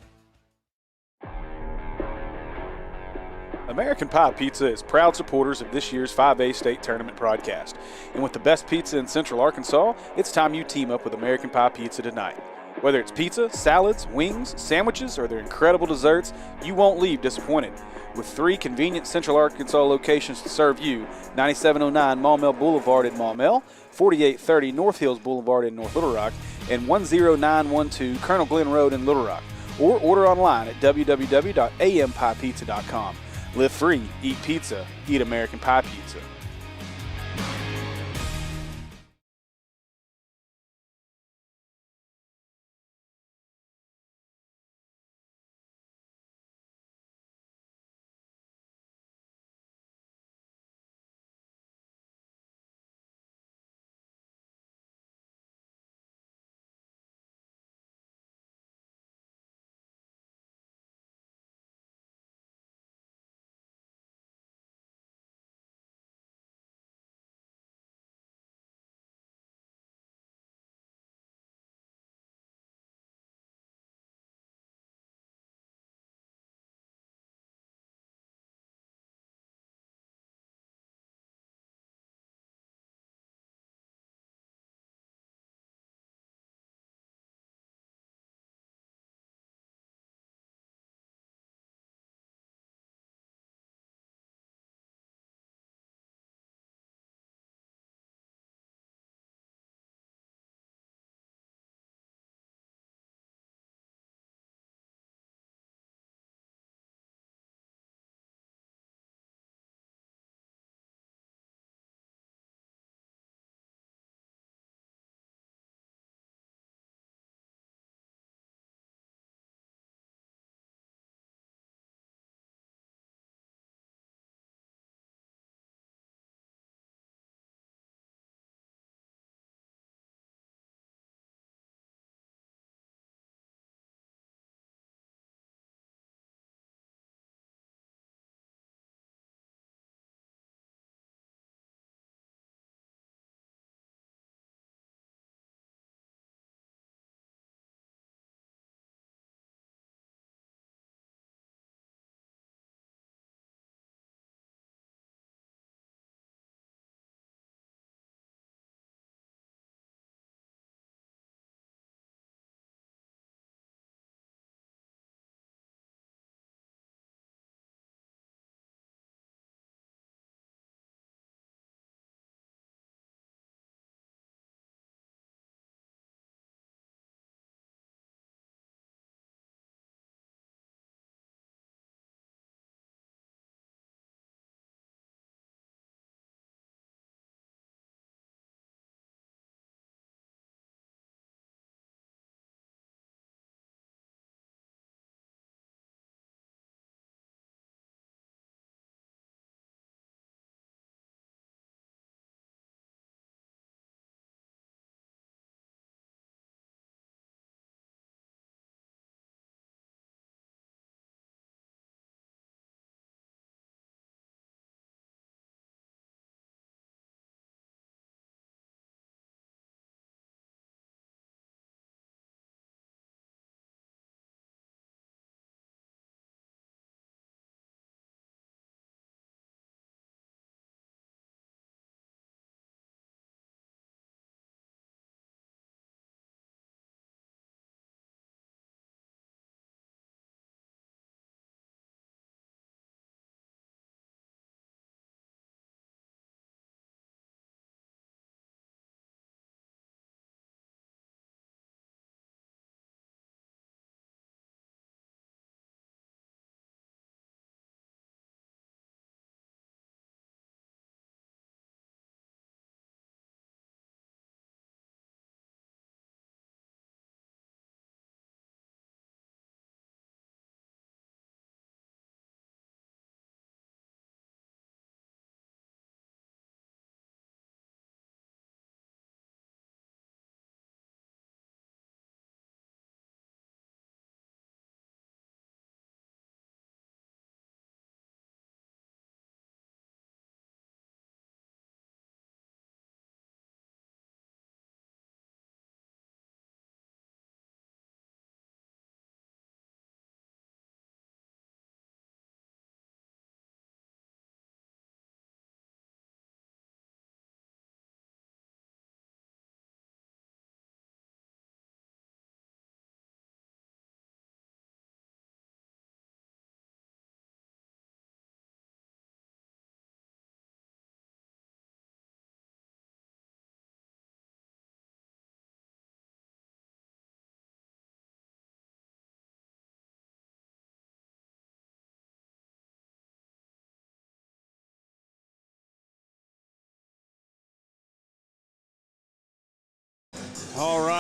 American Pie Pizza is proud supporters of this year's 5A state tournament broadcast. And with the best pizza in Central Arkansas, it's time you team up with American Pie Pizza tonight. Whether it's pizza, salads, wings, sandwiches, or their incredible desserts, you won't leave disappointed. With 3 convenient Central Arkansas locations to serve you, 9709 Maumelle Boulevard in Maumelle, 4830 North Hills Boulevard in North Little Rock, and 10912 Colonel Glenn Road in Little Rock. Or order online at www.ampiepizza.com. Live free, eat pizza, eat American Pie Pizza.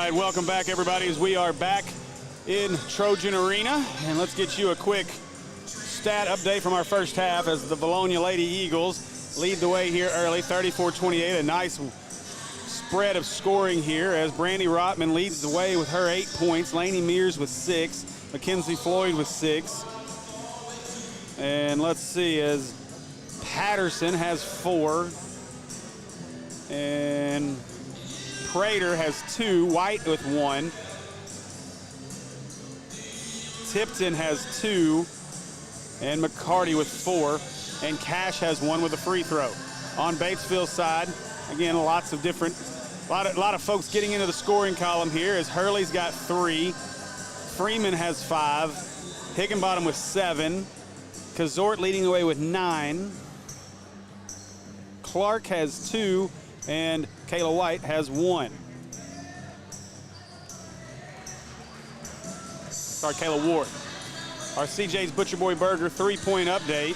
right, welcome back, everybody, as we are back in Trojan Arena. And let's get you a quick stat update from our first half as the Vilonia Lady Eagles lead the way here early, 34-28. A nice spread of scoring here as Brandy Rotman leads the way with her 8 points. Lainey Mears with 6. Mackenzie Floyd with 6. And let's see, as Patterson has 4. And Prater has 2. White with 1. Tipton has 2. And McCarty with 4. And Cash has 1 with a free throw. On Batesville's side, again, lots of different, a lot of folks getting into the scoring column here as Hurley's got 3. Freeman has 5. Higginbottom with 7. Kazort leading the way with 9. Clark has 2. And Kayla White has 1. Sorry, Kayla Ward. Our CJ's Butcher Boy Burger 3-point update.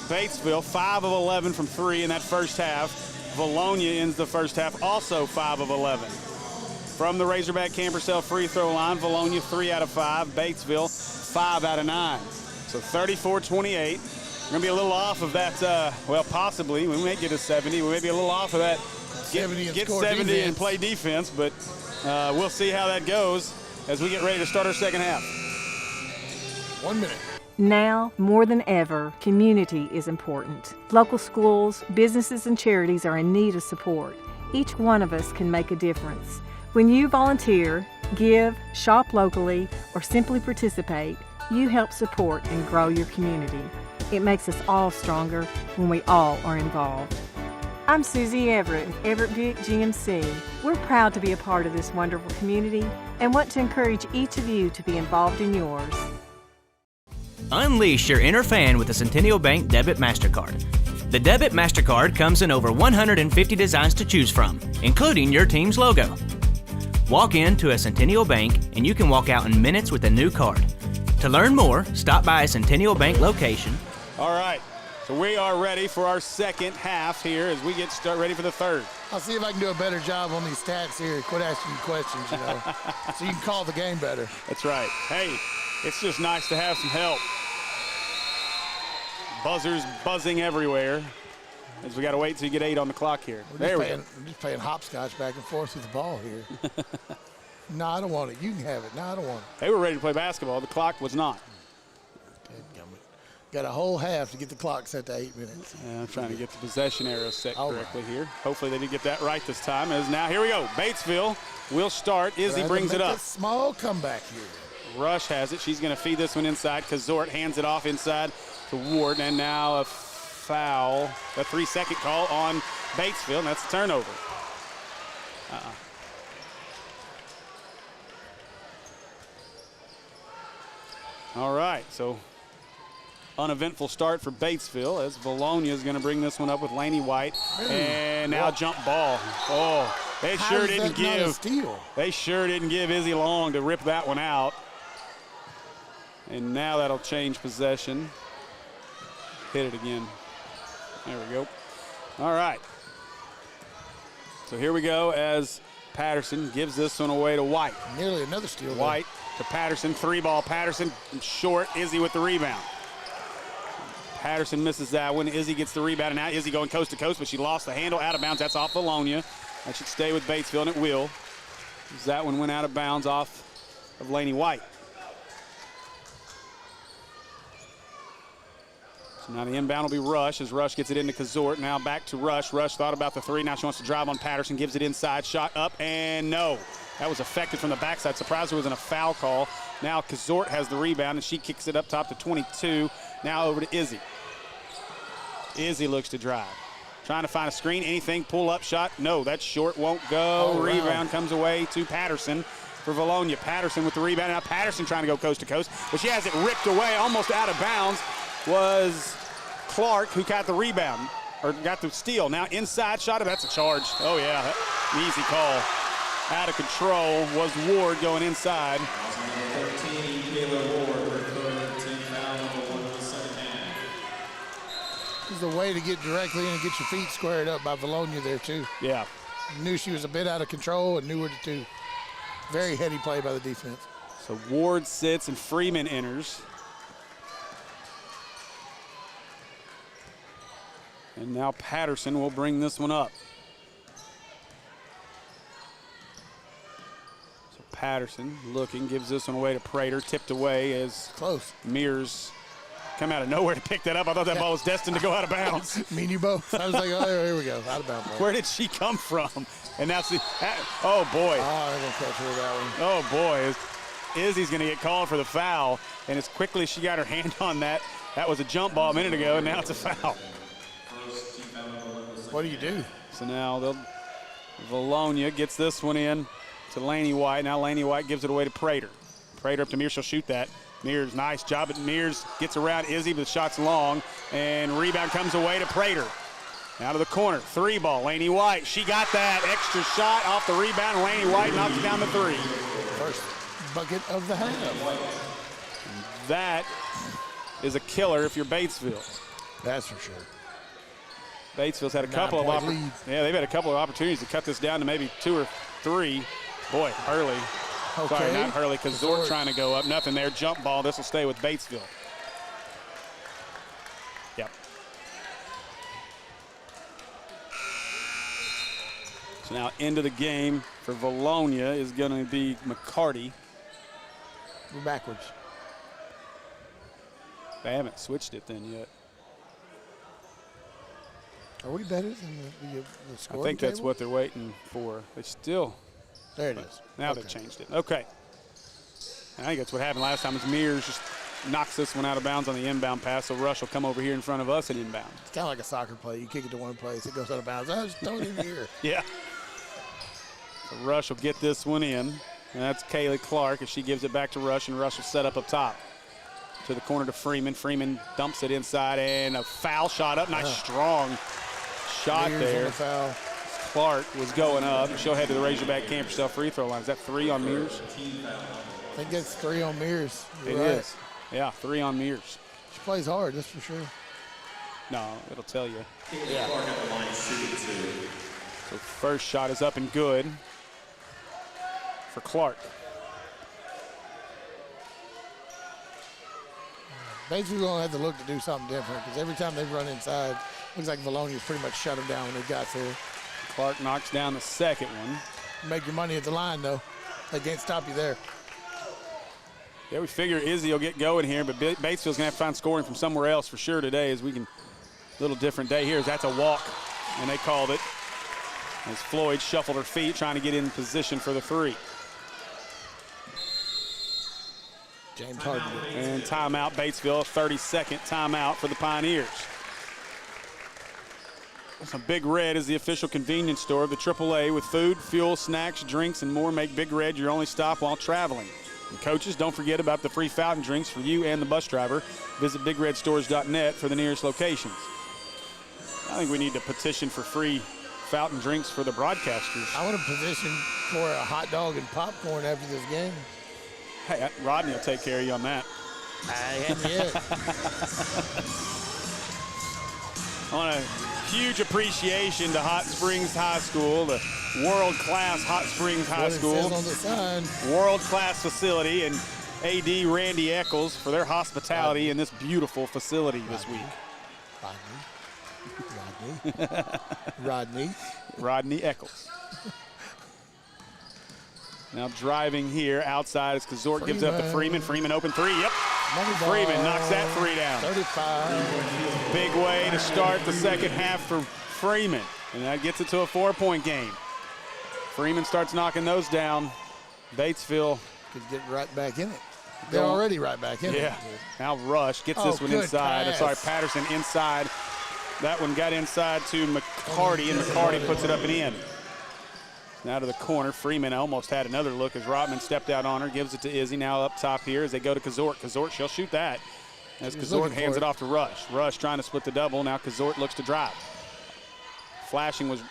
Batesville 5 of 11 from 3 in that first half. Vilonia ends the first half also 5 of 11. From the Razorback Campersell free throw line, Vilonia 3 out of 5. Batesville 5 out of 9. So 34-28. We're going to be a little off of that, well, possibly. We may get a 70. We may be a little off of that. Get 70 and play defense, but we'll see how that goes as we get ready to start our second half. 1 minute. Now, more than ever, community is important. Local schools, businesses, and charities are in need of support. Each one of us can make a difference. When you volunteer, give, shop locally, or simply participate, you help support and grow your community. It makes us all stronger when we all are involved. I'm Susie Everett with Everett Buick GMC. We're proud to be a part of this wonderful community and want to encourage each of you to be involved in yours. Unleash your inner fan with the Centennial Bank Debit MasterCard. The Debit MasterCard comes in over 150 designs to choose from, including your team's logo. Walk into a Centennial Bank and you can walk out in minutes with a new card. To learn more, stop by a Centennial Bank location. All right, so we are ready for our second half here as we get ready for the third. I'll see if I can do a better job on these stats here. Quit asking you questions, you know, so you can call the game better. That's right. Hey, it's just nice to have some help. Buzzers buzzing everywhere as we got to wait till you get 8 on the clock here. There we go. I'm just playing hopscotch back and forth with the ball here. No, I don't want it. You can have it. No, I don't want it. They were ready to play basketball. The clock was not. Got a whole half to get the clock set to 8 minutes. Yeah, I'm trying to get the possession arrow set correctly here. Hopefully they did get that right this time. As now, here we go. Batesville will start. Izzy brings it up. A small comeback here. Rush has it. She's going to feed this one inside. Kazort hands it off inside to Ward. And now a foul, a 3-second call on Batesville, and that's a turnover. All right, so uneventful start for Batesville as Vilonia is going to bring this one up with Lainey White. And now jump ball. Oh, they sure didn't give Izzy long to rip that one out. And now that'll change possession. Hit it again. There we go. All right. So here we go as Patterson gives this one away to White. Nearly another steal. White to Patterson, 3-ball. Patterson short. Izzy with the rebound. Patterson misses that one. Izzy gets the rebound, and now Izzy going coast to coast, but she lost the handle out of bounds. That's off Vilonia. That should stay with Batesville, and it will. That one went out of bounds off of Lainey White. So now the inbound will be Rush as Rush gets it into Kazort. Now back to Rush. Rush thought about the 3. Now she wants to drive on Patterson, gives it inside. Shot up, and no. That was effective from the backside. Surprised there wasn't a foul call. Now Kazort has the rebound, and she kicks it up top to 22. Now over to Izzy. Izzy looks to drive. Trying to find a screen, anything, pull up shot. No, that short won't go. Rebound comes away to Patterson for Vilonia. Patterson with the rebound. Now Patterson trying to go coast to coast, but she has it ripped away almost out of bounds. Was Clark who got the rebound, or got the steal. Now inside shot, that's a charge. Oh yeah, an easy call. Out of control was Ward going inside. 13, Kayla Ward, her third team foul, number 1 in the second half. This is a way to get directly in and get your feet squared up by Vilonia there too. Yeah. Knew she was a bit out of control and knew where to do. Very heady play by the defense. So Ward sits and Freeman enters. And now Patterson will bring this one up. So Patterson looking, gives this one away to Prater, tipped away as Close. Mears come out of nowhere to pick that up. I thought that ball was destined to go out of bounds. Me and you both. I was like, oh, here we go. Out of bounds. Where did she come from? And that's the, oh boy. Oh, they're going to catch her with that one. Oh boy. Izzy's going to get called for the foul. And as quickly as she got her hand on that, that was a jump ball a minute ago, and now it's a foul. What do you do? So now Vilonia gets this one in to Laney White. Now Laney White gives it away to Prater. Prater up to Mears, she'll shoot that. Mears, nice job, but Mears gets around Izzy, but the shot's long, and rebound comes away to Prater. Now to the corner, 3 ball, Laney White. She got that extra shot off the rebound, and Laney White knocks down the 3. First bucket of the half. That is a killer if you're Batesville. That's for sure. Batesville's had a couple of they've had a couple of opportunities to cut this down to maybe 2 or 3. Boy, Hurley. Okay. Sorry, not Hurley, Kazort trying to go up. Nothing there. Jump ball. This will stay with Batesville. Yep. So now into the game for Vilonia is going to be McCarty. We're backwards. They haven't switched it then yet. Are we better than the scoring I think that's table? what they're waiting for. They still. There it is. Now they changed it. Okay. I think that's what happened last time is Mears just knocks this one out of bounds on the inbound pass, so Rush will come over here in front of us and inbound. It's kind of like a soccer play. You kick it to one place, it goes out of bounds. Oh, just throw it in here. Yeah. So Rush will get this one in, and that's Kaylee Clark as she gives it back to Rush, and Rush will set up top. To the corner to Freeman. Freeman dumps it inside, and a foul shot up. Nice, strong shot Mears there. on the foul. Clark was going up. She'll head to the Razorback camp herself free throw line. Is that 3 on Mears? I think that's 3 on Mears. It is. Yeah, 3 on Mears. She plays hard, that's for sure. No, it'll tell you. Yeah. So first shot is up and good for Clark. Batesville going to have to look to do something different because every time they run inside, looks like Vilonia's pretty much shut them down when they got there. Clark knocks down the second one. Make your money at the line, though. They can't stop you there. Yeah, we figure Izzy will get going here, but Batesville's going to have to find scoring from somewhere else for sure today as we can. Little different day here. That's a walk, and they called it as Floyd shuffled her feet trying to get in position for the 3. James Harden. And timeout, Batesville, 30-second timeout for the Pioneers. So Big Red is the official convenience store of the AAA with food, fuel, snacks, drinks, and more. Make Big Red your only stop while traveling. And coaches, don't forget about the free fountain drinks for you and the bus driver. Visit BigRedStores.net for the nearest locations. I think we need to petition for free fountain drinks for the broadcasters. I want to petition for a hot dog and popcorn after this game. Hey, Rodney will take care of you on that. I haven't yet. On a huge appreciation to Hot Springs High School, the world-class Hot Springs High School. What it says on the sign. World-class facility, and AD Randy Eccles for their hospitality in this beautiful facility this week. Rodney Eccles. Now driving here outside as Kazort gives up to Freeman. Freeman open 3. Yep. Freeman knocks that 3 down. 35. Big way to start the second half for Freeman. And that gets it to a 4-point game. Freeman starts knocking those down. Batesville Could get right back in it. They're already right back in it. Yeah. Now Rush gets this one inside. Pass. Sorry, Patterson inside. That one got inside to McCarty, and McCarty puts it up and in. Now to the corner. Freeman almost had another look as Rotman stepped out on her, gives it to Izzy. Now up top here as they go to Kazort. Kazort, she'll shoot that. As Kazort hands it off to Rush. Rush trying to split the double. Now Kazort looks to drive. Flashing was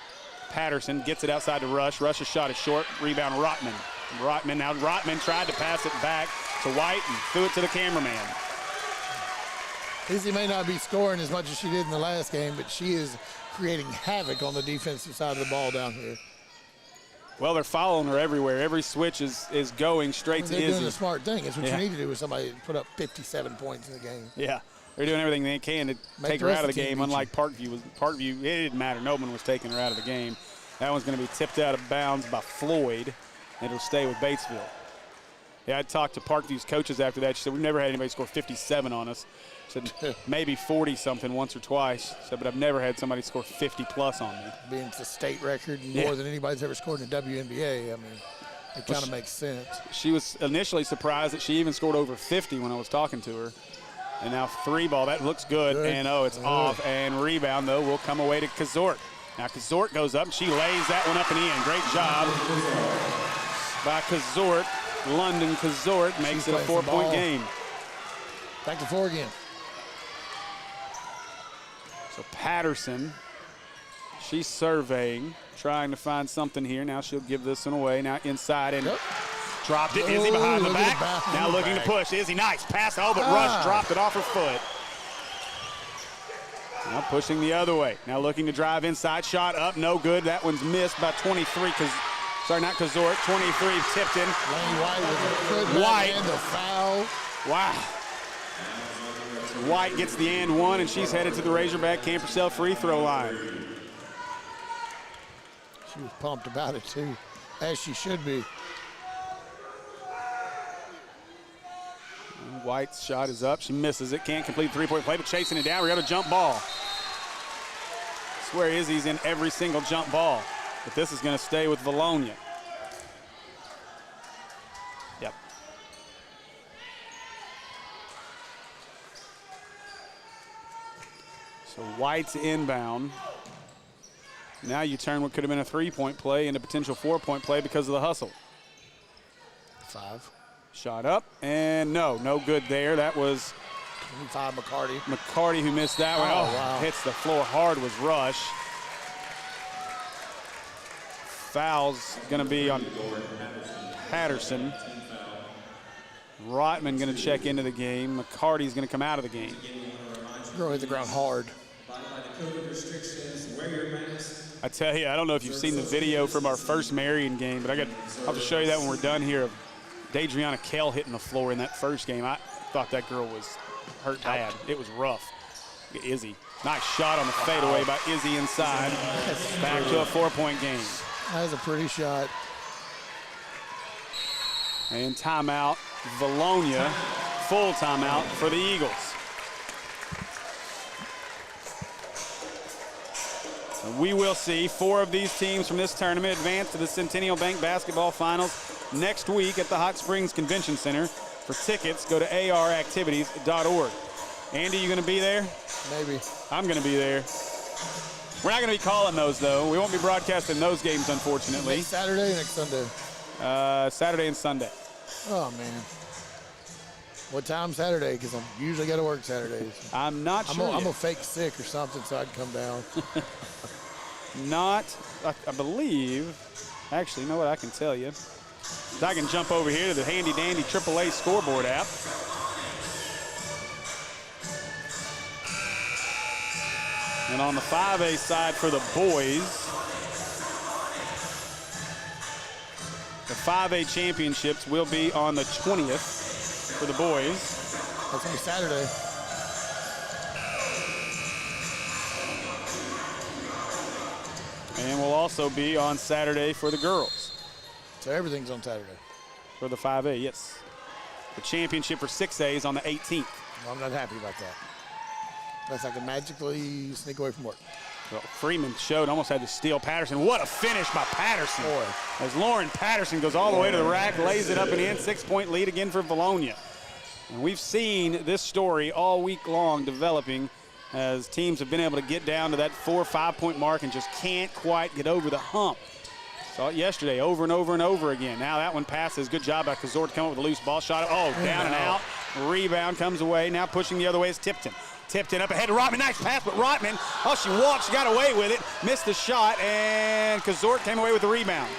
Patterson. Gets it outside to Rush. Rush's shot is short. Rebound Rotman. Now Rotman tried to pass it back to White and threw it to the cameraman. Izzy may not be scoring as much as she did in the last game, but she is creating havoc on the defensive side of the ball down here. Well, they're following her everywhere. Every switch is going straight to They're Izzy. doing the smart thing. It's what Yeah. you need to do with somebody that put up 57 points in the game. Yeah, they're doing everything they can to Make take the her rest out of of the the team game. beat Unlike Parkview, it didn't matter. No one was taking her out of the game. That one's going to be tipped out of bounds by Floyd. It'll stay with Batesville. Yeah, I talked to Parkview's coaches after that. She said, we've never had anybody score 57 on us. Said maybe 40-something once or twice. Said, but I've never had somebody score 50-plus on me. Being it's a state record and Yeah. more than anybody's ever scored in the WNBA, I mean, it kind of makes sense. She was initially surprised that she even scored over 50 when I was talking to her. And now 3-ball, that looks good. Good. And, it's off. And rebound, though, will come away to Kazort. Now Kazort goes up, and she lays that one up and in. Great job by Kazort. London Kazort makes it a playing some 4-point ball. game. Back to 4 again. So Patterson, she's surveying, trying to find something here. Now she'll give this one away. Now inside and dropped it. Izzy behind the look at back. the back. Now looking to push. Izzy, nice pass. Oh, but Rush dropped it off her foot. Now pushing the other way. Now looking to drive inside. Shot up, no good. That one's missed by 23. Sorry, not Kazort. 23, Tipton. Laney White with a good White. and a foul. Wow. White gets the and one, and she's headed to the Razorback Camp Purcell free throw line. She was pumped about it, too, as she should be. White's shot is up. She misses it. Can't complete the three-point play, but chasing it down. We got a jump ball. I swear Izzy's in every single jump ball, but this is going to stay with Vilonia. Yep. So White's inbound. Now you turn what could have been a three-point play into potential four-point play because of the hustle. 5. Shot up, and no good there. That was 25, McCarty who missed that one. Oh, wow. Hits the floor hard was Rush. Foul's going to be on Patterson. Rotman going to check into the game. McCarty's going to come out of the game. Girl hit the ground hard. I tell you, I don't know if you've seen the video from our first Marion game, but I'll have to show you that when we're done here. Of Deidreana Kell hitting the floor in that first game. I thought that girl was hurt bad. It was rough. Izzy. Nice shot on the fadeaway by Izzy inside. Back to a 4-point game. That was a pretty shot. And timeout, Vilonia. Full timeout for the Eagles. And we will see 4 of these teams from this tournament advance to the Centennial Bank Basketball Finals next week at the Hot Springs Convention Center. For tickets, go to aractivities.org. Andy, you going to be there? Maybe. I'm going to be there. We're not going to be calling those, though. We won't be broadcasting those games, unfortunately. Next Saturday or next Sunday? Saturday and Sunday. Oh, man. What time Saturday? Because I'm usually got to work Saturdays. I'm not sure I'm yet. going to fake sick or something so I can come down. I believe, actually, you know what, I can tell you. I can jump over here to the handy-dandy AAA scoreboard app. And on the 5A side for the boys, the 5A championships will be on the 20th for the boys. That's going to be Saturday. And will also be on Saturday for the girls. So everything's on Saturday. For the 5A, yes. The championship for 6A is on the 18th. Well, I'm not happy about that. Unless I can magically sneak away from work. Well, Freeman showed, almost had to steal Patterson. What a finish by Patterson. Boy. As Lauren Patterson goes all the way to the rack, lays it up and in. 6-point lead again for Vilonia. And we've seen this story all week long developing as teams have been able to get down to that 4 or 5 point mark and just can't quite get over the hump. Saw it yesterday over and over and over again. Now that one passes. Good job by Kazort to come up with a loose ball shot. Oh, down and out. Rebound comes away. Now pushing the other way is Tipton. Tipton up ahead to Rotman. Nice pass, but Rotman, she walked. She got away with it. Missed the shot, and Kazort came away with the rebound.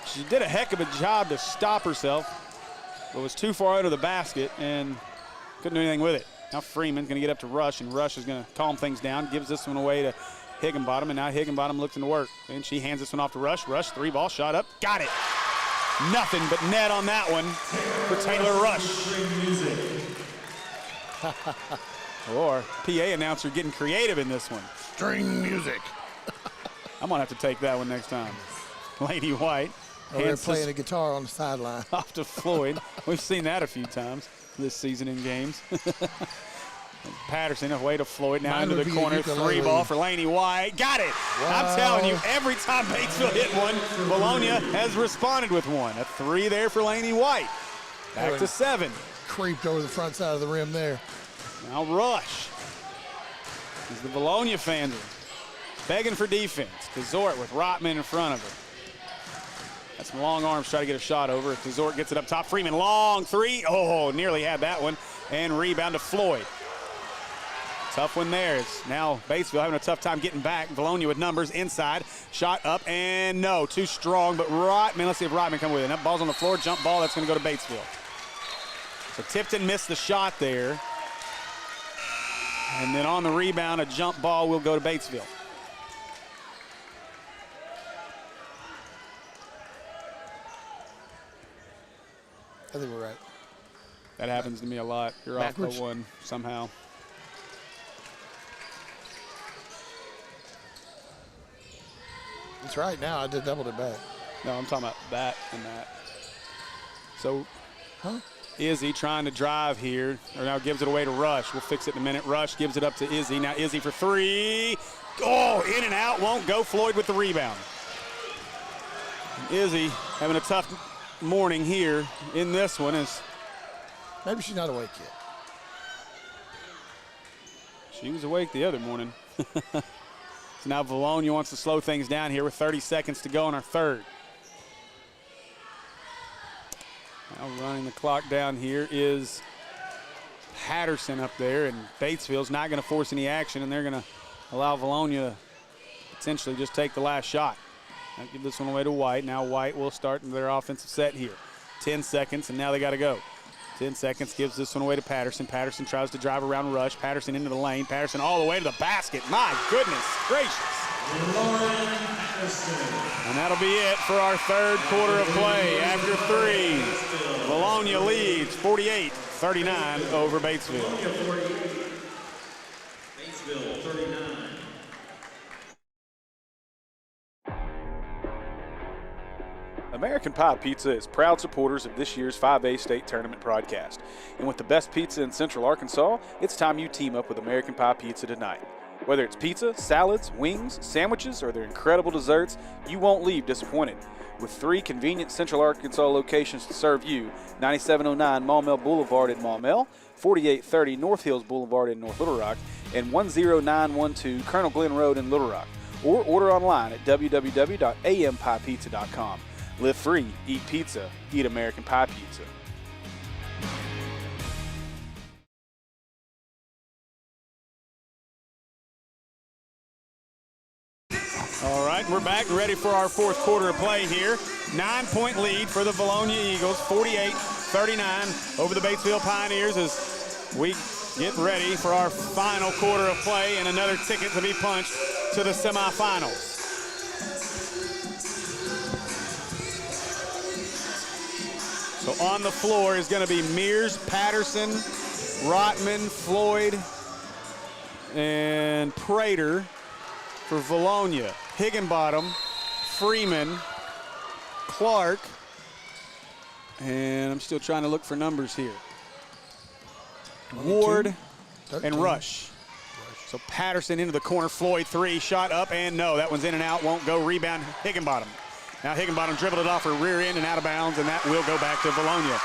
She did a heck of a job to stop herself, but was too far under the basket and couldn't do anything with it. Now Freeman's going to get up to Rush, and Rush is going to calm things down. Gives this one away to Higginbottom, and now Higginbottom looking to work. And she hands this one off to Rush. Rush, 3-ball, shot up, got it. Nothing but net on that one for Taylor Rush. Or PA announcer getting creative in this one. String music. I'm gonna have to take that one next time. Lady White. Oh, they're playing the guitar on the sideline. Off to Floyd. We've seen that a few times this season in games. Patterson away to Floyd, now into the corner. 3-ball for Laney White. Got it. Wow. I'm telling you, every time Batesville hit one, Vilonia has responded with one. A 3 there for Laney White. Back to 7. Creeped over the front side of the rim there. Now Rush. As the Vilonia fans are begging for defense. Kazort with Rotman in front of her. Got some long arms, try to get a shot over. Kazort gets it up top. Freeman, long 3. Oh, nearly had that one. And rebound to Floyd. Tough one there. It's now Batesville having a tough time getting back. Vilonia with numbers inside. Shot up and no, too strong. But Rotman, let's see if Rotman come with it. That ball's on the floor, jump ball. That's going to go to Batesville. So Tipton missed the shot there. And then on the rebound, a jump ball will go to Batesville. I think we're right. That happens to me a lot. You're Backwards. off by 1 somehow. It's right now. I just doubled it back. No, I'm talking about that and that. So Izzy trying to drive here, or now gives it away to Rush. We'll fix it in a minute. Rush gives it up to Izzy. Now Izzy for 3. Oh, in and out, won't go. Floyd with the rebound. Izzy having a tough morning here in this one. Is maybe she's not awake yet. She was awake the other morning. So now Vilonia wants to slow things down here with 30 seconds to go in our third. Now running the clock down here is Patterson up there, and Batesville's not going to force any action, and they're going to allow Vilonia to potentially just take the last shot. I'll give this one away to White. Now White will start their offensive set here. 10 seconds, and now they got to go. 10 seconds, gives this one away to Patterson. Patterson tries to drive around Rush. Patterson into the lane. Patterson all the way to the basket. My goodness gracious. And that'll be it for our third quarter of play. After 3, Vilonia leads 48-39 over Batesville. Batesville 39. American Pie Pizza is proud supporters of this year's 5A state tournament broadcast. And with the best pizza in Central Arkansas, it's time you team up with American Pie Pizza tonight. Whether it's pizza, salads, wings, sandwiches, or their incredible desserts, you won't leave disappointed. With 3 convenient Central Arkansas locations to serve you, 9709 Maumelle Boulevard in Maumelle, 4830 North Hills Boulevard in North Little Rock, and 10912 Colonel Glenn Road in Little Rock. Or order online at www.ampiepizza.com. Live free, eat pizza, eat American Pie Pizza. All right, we're back, ready for our fourth quarter of play here. 9-point lead for the Vilonia Eagles, 48-39 over the Batesville Pioneers as we get ready for our final quarter of play and another ticket to be punched to the semifinals. So on the floor is going to be Mears, Patterson, Rotman, Floyd, and Prater for Vilonia. Higginbottom, Freeman, Clark, and I'm still trying to look for numbers here. Ward 13. and Rush. So Patterson into the corner, Floyd 3, shot up and no, that one's in and out, won't go, rebound Higginbottom. Now Higginbottom dribbled it off her rear end and out of bounds, and that will go back to Vilonia.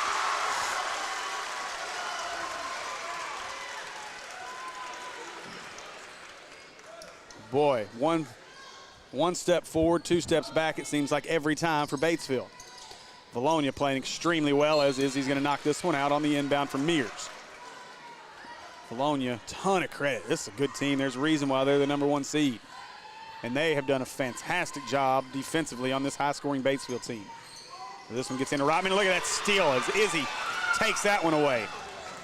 Boy, one step forward, 2 steps back, it seems like every time for Batesville. Vilonia playing extremely well, as Izzy's going to knock this one out on the inbound from Mears. Vilonia, ton of credit. This is a good team. There's a reason why they're the #1 seed. And they have done a fantastic job defensively on this high-scoring Batesville team. So this one gets into Rodman. Look at that steal as Izzy takes that one away.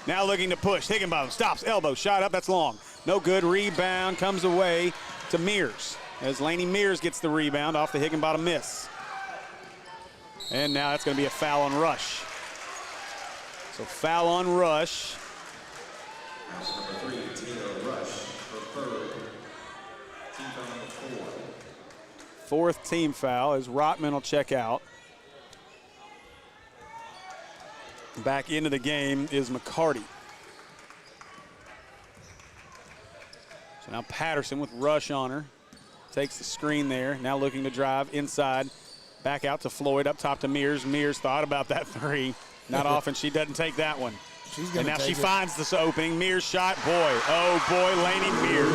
Now looking to push. Higginbottom stops, elbow, shot up, that's long. No good, rebound, comes away to Mears as Laney Mears gets the rebound off the Higginbottom miss. And now that's going to be a foul on Rush. So foul on Rush. Number 3, Taylor Rush, her third. Team foul number 4. 4th team foul as Rotman will check out. Back into the game is McCarty. So now Patterson with Rush on her. Takes the screen there. Now looking to drive inside. Back out to Floyd, up top to Mears. Mears thought about that three. Not often she doesn't take that one. And now she finds this opening. Mears shot. Boy, oh boy, Laney Mears.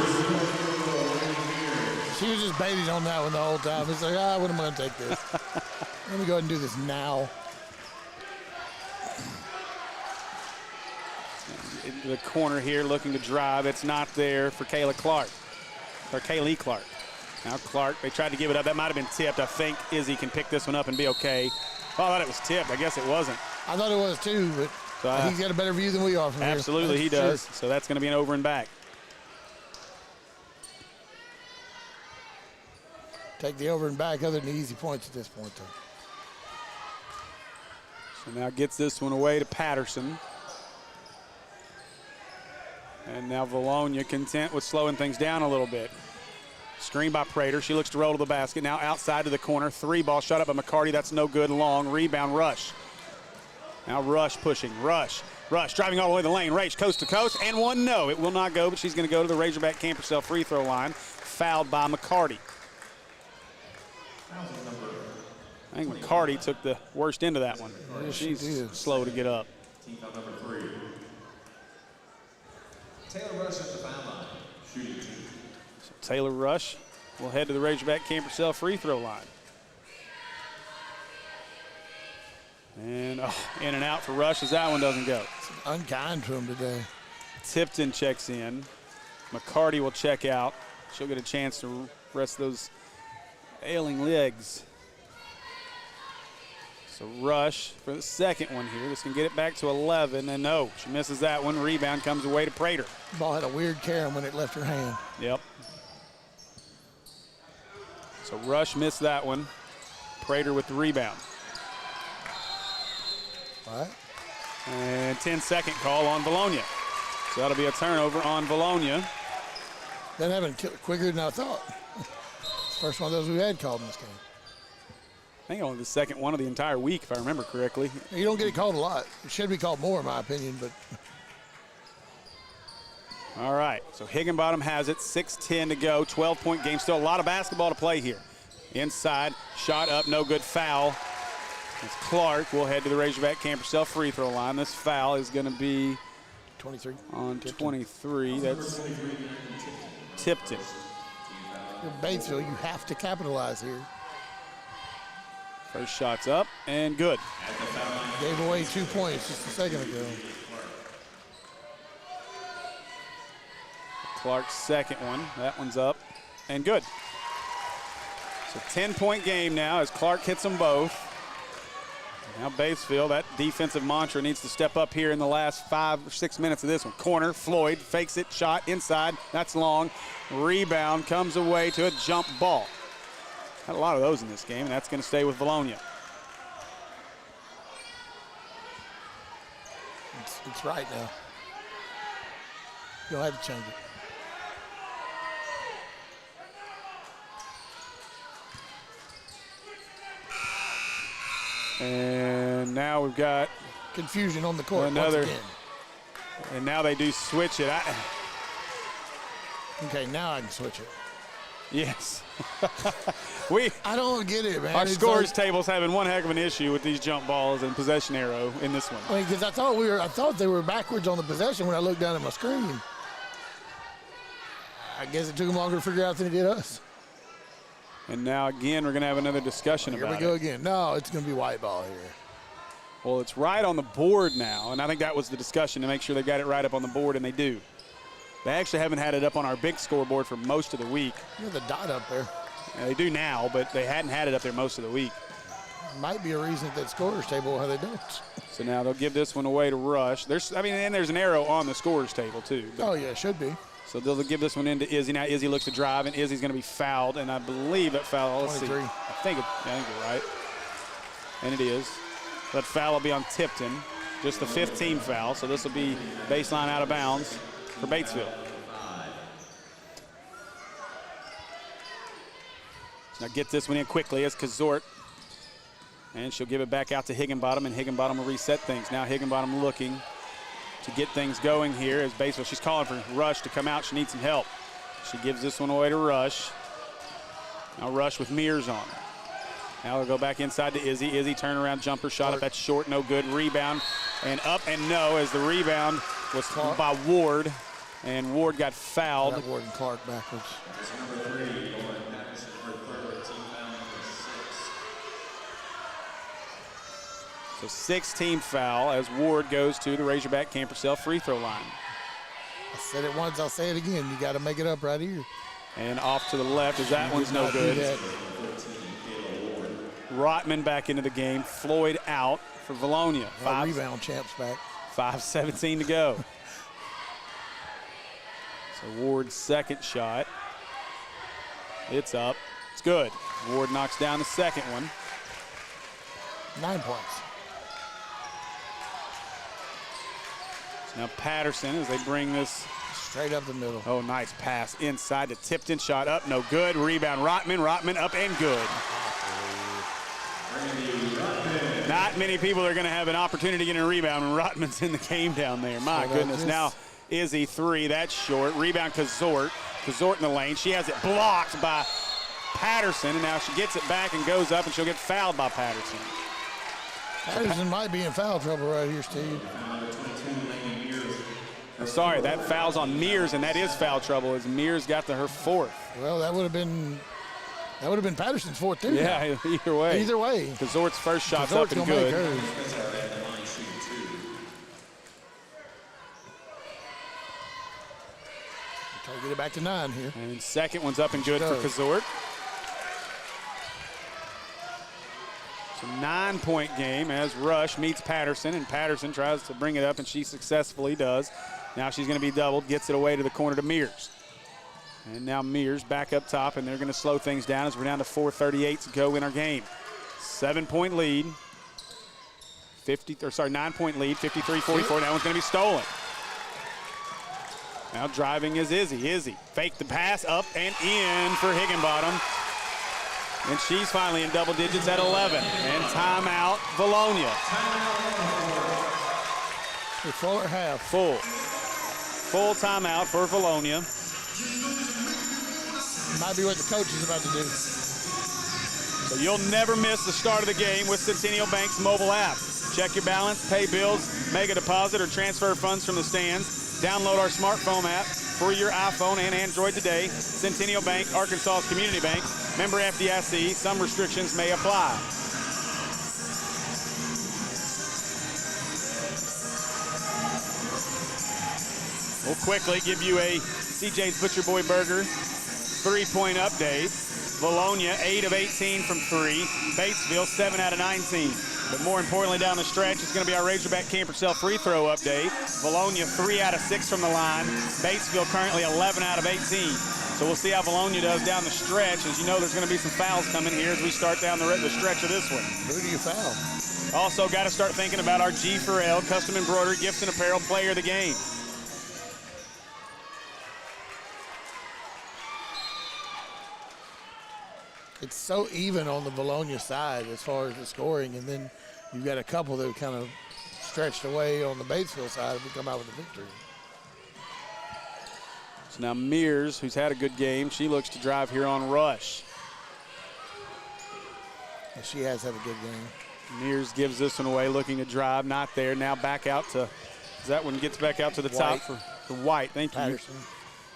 She was just baiting on that one the whole time. It's like, when am I going to take this? Let me go ahead and do this now. Into the corner here, looking to drive. It's not there for Kaylee Clark. Now Clark, they tried to give it up. That might have been tipped. I think Izzy can pick this one up and be okay. Oh, I thought it was tipped. I guess it wasn't. I thought it was too, but he's got a better view than we are from here. Absolutely, he does. So that's going to be an over and back. Take the over and back other than the easy points at this point, though. So now gets this one away to Patterson. And now Vilonia content with slowing things down a little bit. Screen by Prater. She looks to roll to the basket. Now outside to the corner. 3 ball shot up by McCarty. That's no good. Long rebound. Rush. Now Rush pushing. Rush driving all the way to the lane. Race coast to coast. And one no. It will not go, but she's going to go to the Razorback Camp herself free throw line. Fouled by McCarty. I think McCarty took the worst end of that one. Yeah, she's slow to get up. Team foul number 3. Taylor Rush at the foul line, shooting 2. So Taylor Rush will head to the Razorback Camp herself free throw line. And in and out for Rush as that one doesn't go. It's unkind to him today. Tipton checks in. McCarty will check out. She'll get a chance to rest those ailing legs. So Rush for the second one here. This can get it back to 11. And no, she misses that one. Rebound comes away to Prater. Ball had a weird carom when it left her hand. Yep. So Rush missed that one. Prater with the rebound. All right. And 10-second call on Vilonia. So that'll be a turnover on Vilonia. That happened quicker than I thought. It's the first one of those we had called in this game. I think only the second one of the entire week, if I remember correctly. You don't get it called a lot. It should be called more, in my opinion, but. All right, so Higginbottom has it, 6:10 to go, 12-point game. Still a lot of basketball to play here. Inside, shot up, no good, foul. As Clark will head to the Razorback Camp herself free throw line. This foul is going to be 23 on 23. That's Tipton. In Batesville, you have to capitalize here. First shot's up and good. Gave away 2 points just a second ago. Clark's second one. That one's up and good. So 10-point game now as Clark hits them both. Now Batesville, that defensive mantra needs to step up here in the last 5 or 6 minutes of this one. Corner, Floyd fakes it, shot inside. That's long. Rebound comes away to a jump ball. Had a lot of those in this game, and that's going to stay with Vilonia. It's right now. You'll have to change it. And now we've got confusion on the court another, once again. And now they do switch it. Okay, now I can switch it. Yes. I don't get it, man. Our it's scores like, table's having one heck of an issue with these jump balls and possession arrow in this one. I mean, because I thought they were backwards on the possession when I looked down at my screen. I guess it took them longer to figure out than it did us. And now again, we're going to have another discussion about it. Here we go again. No, it's going to be white ball here. Well, it's right on the board now, and I think that was the discussion to make sure they got it right up on the board, and they do. They actually haven't had it up on our big scoreboard for most of the week. You have the dot up there. They do now, but they hadn't had it up there most of the week. Might be a reason that scorer's table why they don't. So now they'll give this one away to Rush. There's an arrow on the scorer's table too. Oh yeah, it should be. So they'll give this one into Izzy. Now Izzy looks to drive, and Izzy's going to be fouled, and I believe that foul, let's see. 23. I think you're right. And it is. That foul will be on Tipton. Just the 15 foul, so this will be baseline out of bounds for Batesville. Now get this one in quickly as Kazort. And she'll give it back out to Higginbottom, and Higginbottom will reset things. Now Higginbottom looking to get things going here as Batesville. She's calling for Rush to come out. She needs some help. She gives this one away to Rush. Now Rush with Mears on her. Now they'll go back inside to Izzy. Izzy turnaround jumper shot up. That's short, no good. Rebound and up and no, as the rebound was by Ward. And Ward got fouled. Got Ward and Clark backwards. So 6-team foul as Ward goes to the Razorback Camp Purcell free throw line. I said it once, I'll say it again. You got to make it up right here. And off to the left as that one's no good. Rotman back into the game. Floyd out for Vilonia. Rebound champs back. 5:17 to go. So Ward's second shot. It's up. It's good. Ward knocks down the second one. 9 points. Now Patterson as they bring this straight up the middle. Oh, nice pass inside to Tipton. Shot up, no good. Rebound Rotman. Rotman up and good. Not many people are going to have an opportunity to get a rebound when Rotman's in the game down there. My goodness. Now Izzy 3. That's short. Rebound Kazort. Kazort in the lane. She has it blocked by Patterson, and now she gets it back and goes up, and she'll get fouled by Patterson. Patterson might be in foul trouble right here, Steve. Sorry, that foul's on Mears, and that is foul trouble as Mears got to her fourth. Well, that would have been Patterson's fourth too. Yeah, either way. Either way. Kazort's first shot's up and good. Try to get it back to 9 here. And second one's up and good for Kazort. It's a 9-point game as Rush meets Patterson, and Patterson tries to bring it up, and she successfully does. Now she's going to be doubled, gets it away to the corner to Mears. And now Mears back up top, and they're going to slow things down as we're down to 4:38 to go in our game. 7-point lead. 9-point lead, 53-44. That one's going to be stolen. Now driving is Izzy. Izzy faked the pass up and in for Higginbottom. And she's finally in double digits at 11. And timeout, Vilonia. Full or half? Full. Full timeout for Vilonia. Might be what the coach is about to do. So you'll never miss the start of the game with Centennial Bank's mobile app. Check your balance, pay bills, make a deposit, or transfer funds from the stands. Download our smartphone app for your iPhone and Android today. Centennial Bank, Arkansas's community bank. Member FDIC. Some restrictions may apply. We'll quickly give you a CJ's Butcher Boy Burger 3-point update. Vilonia 8 of 18 from 3. Batesville 7 out of 19. But more importantly, down the stretch, it's going to be our Razorback Camp Purcell free throw update. Vilonia 3 out of 6 from the line. Batesville currently 11 out of 18. So we'll see how Vilonia does down the stretch. As you know, there's going to be some fouls coming here as we start down the stretch of this one. Who do you foul? Also got to start thinking about our G4L Custom Embroidery Gifts and Apparel Player of the Game. It's so even on the Vilonia side as far as the scoring, and then you've got a couple that have kind of stretched away on the Batesville side if we come out with a victory. So now Mears, who's had a good game, she looks to drive here on Rush. And she has had a good game. Mears gives this one away, looking to drive, not there. Now back out to, that one gets back out to the top for White. Thank you. Patterson.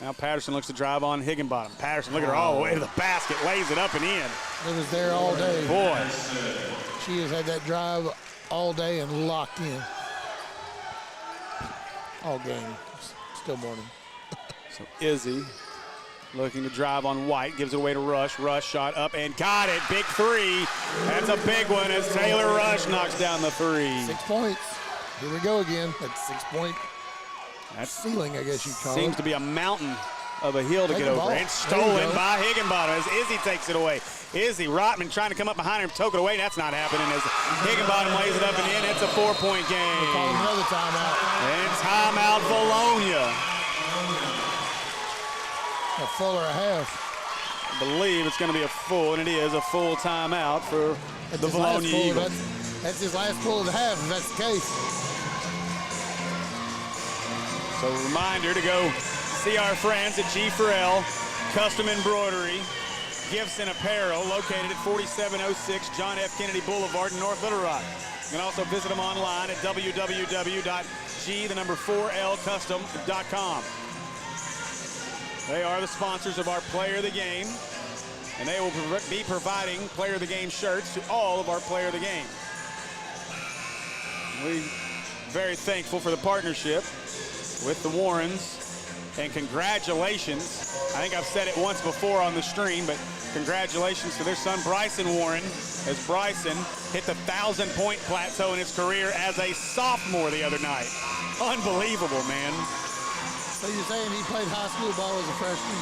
Now Patterson looks to drive on Higginbottom. Patterson, look at her all the way to the basket, lays it up and in. It was there all day. Boy. She has had that drive all day and locked in. All game. Still morning. So Izzy looking to drive on White, gives it away to Rush. Rush shot up and got it. Big three. That's a big one as Taylor Rush knocks down the 3. 6 points. Here we go again. That's 6-point That ceiling, I guess you'd call seems it. to be a mountain of a hill to Take get the over. ball. It's There you stolen go. by Higginbottom as Izzy takes it away. Izzy Rotman trying to come up behind her and toke it away. That's not happening as Higginbottom lays it up and in. It's a 4-point game. Call another timeout. And timeout Vilonia. A full or a half. I believe it's going to be a full, and it is a full timeout for That's the his last Vilonia pull. Eagles. That's his last pull of the half, if that's the case. So a reminder to go see our friends at G4L Custom Embroidery, Gifts and Apparel, located at 4706 John F. Kennedy Boulevard in North Little Rock. You can also visit them online at www.g4lcustom.com. They are the sponsors of our Player of the Game, and they will be providing Player of the Game shirts to all of our Player of the Game. We're very thankful for the partnership with the Warrens, and congratulations. I think I've said it once before on the stream, but congratulations to their son Bryson Warren, as Bryson hit the 1,000-point plateau in his career as a sophomore the other night. Unbelievable, man. So you're saying he played high school ball as a freshman?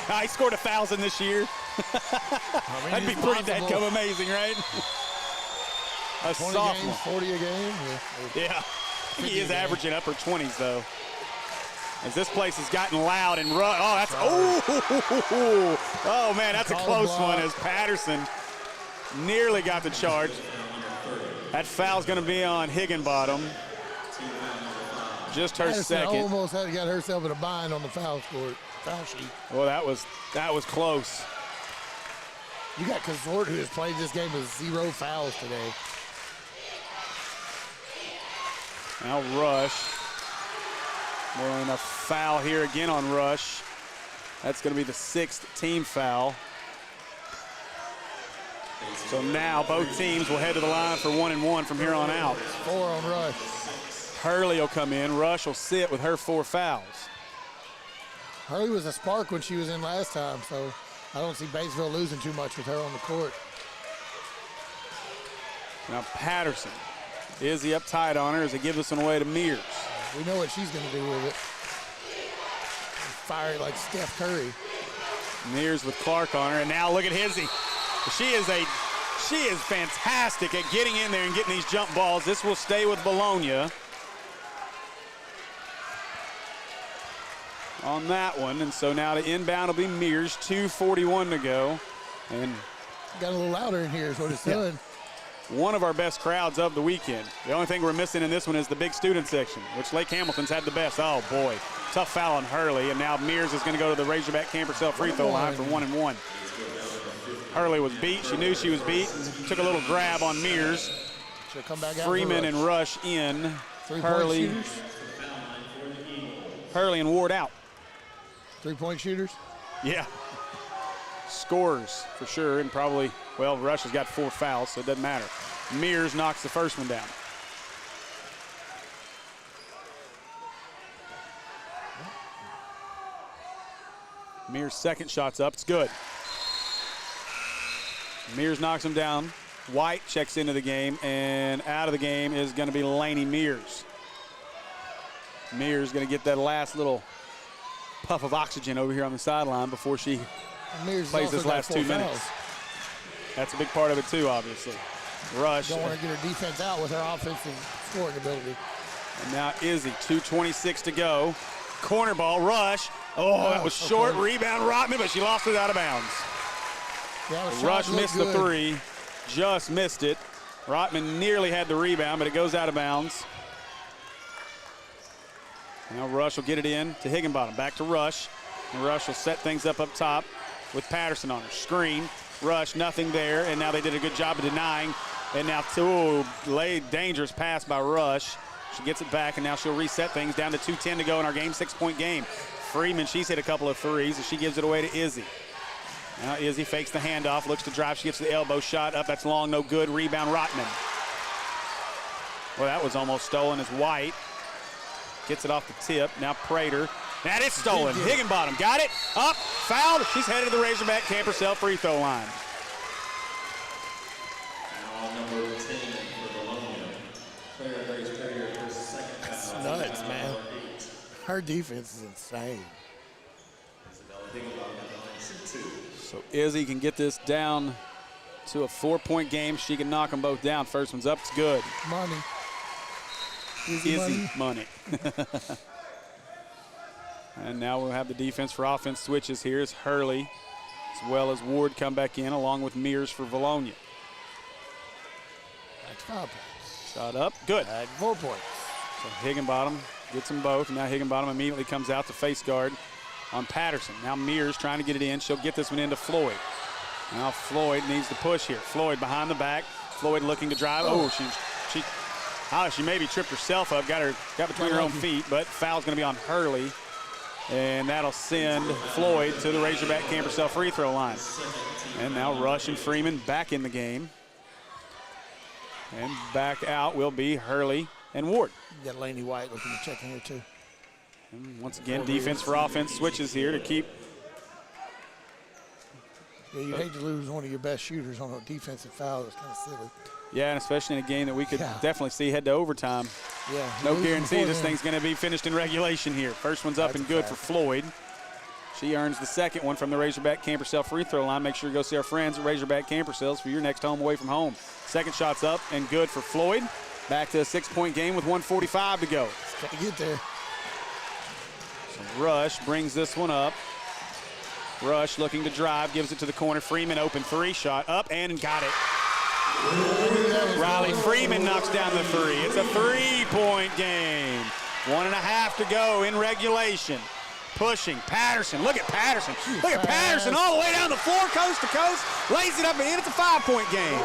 I scored 1,000 this year. That'd be pretty dadgum amazing, right? A 20 sophomore. games, 40 a game? Yeah, he is averaging upper 20s, though. As this place has gotten loud and run. Oh, that's, oh man, that's a close one as Patterson nearly got the charge. That foul's going to be on Higginbottom. Just her Patterson second. almost had got herself in a bind on the foul sheet. Well, that was close. You got Consort, who has played this game with 0 fouls today. Now Rush. And a foul here again on Rush. That's going to be the 6th team foul. So now both teams will head to the line for 1-1 from here on out. 4 on Rush. Hurley will come in. Rush will sit with her 4 fouls. Hurley was a spark when she was in last time, so I don't see Batesville losing too much with her on the court. Now Patterson. Izzy up tight on her as they give this one away to Mears. We know what she's going to do with it. Fire it like Steph Curry. Mears with Clark on her, and now look at Izzy. She is fantastic at getting in there and getting these jump balls. This will stay with Vilonia on that one, and so now the inbound will be Mears. 2:41 to go, and got a little louder in here is what it's doing. One of our best crowds of the weekend. The only thing we're missing in this one is the big student section, which Lake Hamilton's had the best. Oh boy, tough foul on Hurley, and now Mears is going to go to the Razorback Camp herself free throw line for 1-1. Hurley was beat. She knew she was beat. Took a little grab on Mears. She'll come back out. Freeman and Rush in. Hurley and Ward out. 3-point shooters? Yeah. Scorers for sure, and probably, well, Rush has got 4 fouls, so it doesn't matter. Mears knocks the first one down. Mears' second shot's up. It's good. Mears knocks him down. White checks into the game, and out of the game is going to be Laney Mears. Mears going to get that last little puff of oxygen over here on the sideline before she plays this last 2 minutes. That's a big part of it too, obviously. Rush. Don't want to get her defense out with her offensive scoring ability. And now Izzy, 2:26 to go. Corner ball, Rush. Oh, that was short. Rebound, Rotman, but she lost it out of bounds. Yeah, Rush missed the 3, just missed it. Rotman nearly had the rebound, but it goes out of bounds. Now Rush will get it in to Higginbottom. Back to Rush. And Rush will set things up top with Patterson on her. Screen. Rush, nothing there. And now they did a good job of denying. And now dangerous pass by Rush. She gets it back, and now she'll reset things down to 2:10 to go in our game, 6-point game. Freeman, she's hit a couple of threes, and she gives it away to Izzy. Now Izzy fakes the handoff, looks to drive. She gets the elbow shot up. That's long, no good. Rebound, Rotman. Well, that was almost stolen as White gets it off the tip. Now Prater. That is stolen. Higginbottom got it. Up, fouled. She's headed to the Razorback Camp herself free throw line. Now number 10 for Vilonia. Claire Grace Perrier, her second Her defense is insane. So Izzy can get this down to a 4-point game. She can knock them both down. First one's up. It's good. Money. Izzy money. And now we'll have the defense for offense switches here as Hurley as well as Ward come back in along with Mears for Vilonia. That's 5 points. Shot up. Good. 4 points. So Higginbottom gets them both. And now Higginbottom immediately comes out to face guard on Patterson. Now Mears trying to get it in. She'll get this one into Floyd. Now Floyd needs to push here. Floyd behind the back. Floyd looking to drive. Oh, she maybe tripped herself up. Got between her own feet, but foul's going to be on Hurley. And that'll send Floyd to the Razorback Camper Cell free throw line. And now Rush and Freeman back in the game. And back out will be Hurley and Ward. You got Laney White looking to check in here too. And once again, defense for offense switches here to keep. Yeah, you hate to lose one of your best shooters on a defensive foul. That's kind of silly. Yeah, and especially in a game that we could definitely see head to overtime. Yeah. No guarantee this thing's going to be finished in regulation here. First one's up and good for Floyd. She earns the second one from the Razorback Camper Cell free throw line. Make sure you go see our friends at Razorback Camper Cells for your next home away from home. Second shot's up and good for Floyd. Back to a 6-point game with 1:45 to go. Can't get there. So Rush brings this one up. Rush looking to drive, gives it to the corner. Freeman open three, shot up and got it. Riley Freeman knocks down the three. It's a 3-point game. 1.5 to go in regulation. Pushing Patterson. Look at Patterson. Look at Patterson all the way down the floor, coast to coast. Lays it up and in. It's a 5-point game.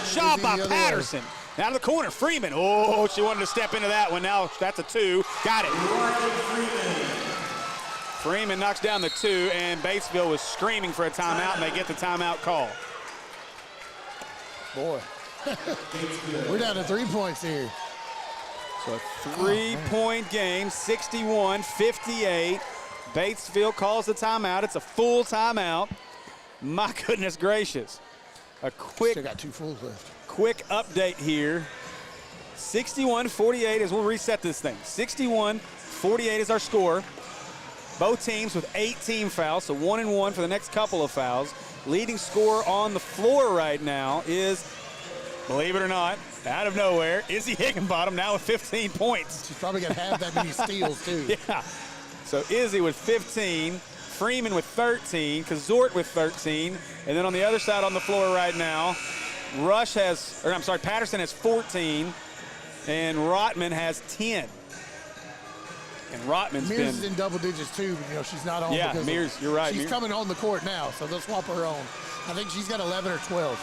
Shot by Patterson. Down to the corner. Freeman. Oh, she wanted to step into that one. Now that's a 2. Got it. Freeman knocks down the 2, and Batesville was screaming for a timeout, and they get the timeout call. Boy, we're down to 3 points here. So a 3-point game, 61-58. Batesville calls the timeout. It's a full timeout. My goodness gracious. A quick, still got 2 fulls left. Quick update here. 61-48 as we'll reset this thing. 61-48 is our score. Both teams with 18 fouls, so 1-1 for the next couple of fouls. Leading scorer on the floor right now is, believe it or not, out of nowhere, Izzy Higginbottom now with 15 points. She's probably going to have that many steals, too. Yeah. So Izzy with 15, Freeman with 13, Kazort with 13, and then on the other side on the floor right now, Patterson has 14, and Rotman has 10. And Rotman's Mears is in double digits too, but you know she's not on. Yeah, because Mears, you're right. She's Mears coming on the court now, so they'll swap her on. I think she's got 11 or 12.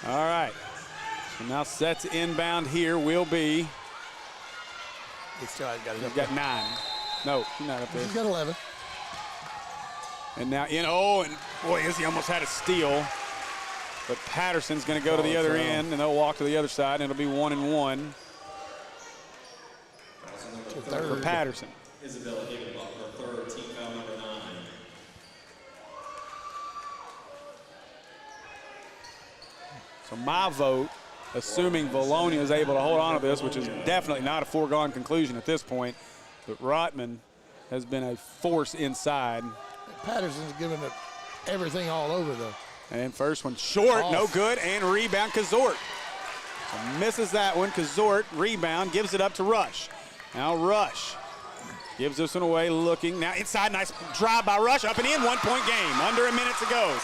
All right. So now set to inbound here will be. They still hasn't got it. They've got 9. No, she's not up there. She's got 11. And now and boy, Izzy almost had a steal. But Patterson's going to go to the other end, and they'll walk to the other side, and it'll be 1-1 for Patterson. Isabella Higginbottom, her third, team foul number 9. So my vote, assuming Vilonia is able to hold on to this, which is definitely not a foregone conclusion at this point, but Rotman has been a force inside. Patterson's giving it everything all over, though. And first one short, no good, and rebound Kazort. So misses that one. Kazort, rebound, gives it up to Rush. Now Rush gives this one away, looking. Now inside, nice drive by Rush, up and in, 1-point game, under a minute to go.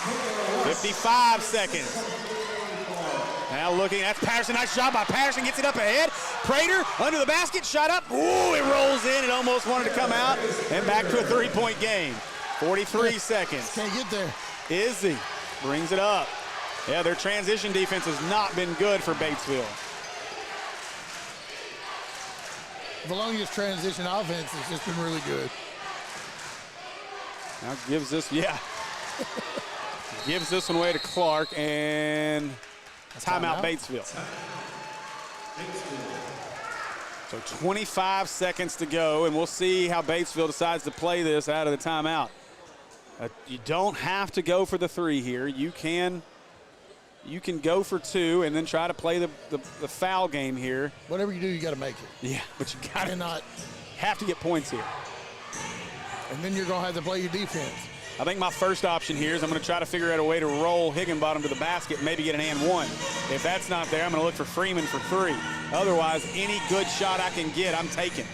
55 seconds. Now looking, that's Patterson, nice job by Patterson, gets it up ahead. Prater, under the basket, shot up. Ooh, it rolls in, it almost wanted to come out, and back to a 3-point game. 43 seconds. Can't get there. Izzy brings it up. Yeah, their transition defense has not been good for Batesville. Vilonia's transition offense has just been really good. Now gives this, gives this one away to Clark, and timeout Batesville. So 25 seconds to go, and we'll see how Batesville decides to play this out of the timeout. You don't have to go for the 3 here. You can you can go for 2 and then try to play the foul game here. Whatever you do, you got to make it. Yeah, but you got to not have to get points here. And then you're going to have to play your defense. I think my first option here is I'm going to try to figure out a way to roll Higginbottom to the basket and maybe get an and 1. If that's not there, I'm going to look for Freeman for 3. Otherwise, any good shot I can get, I'm taking.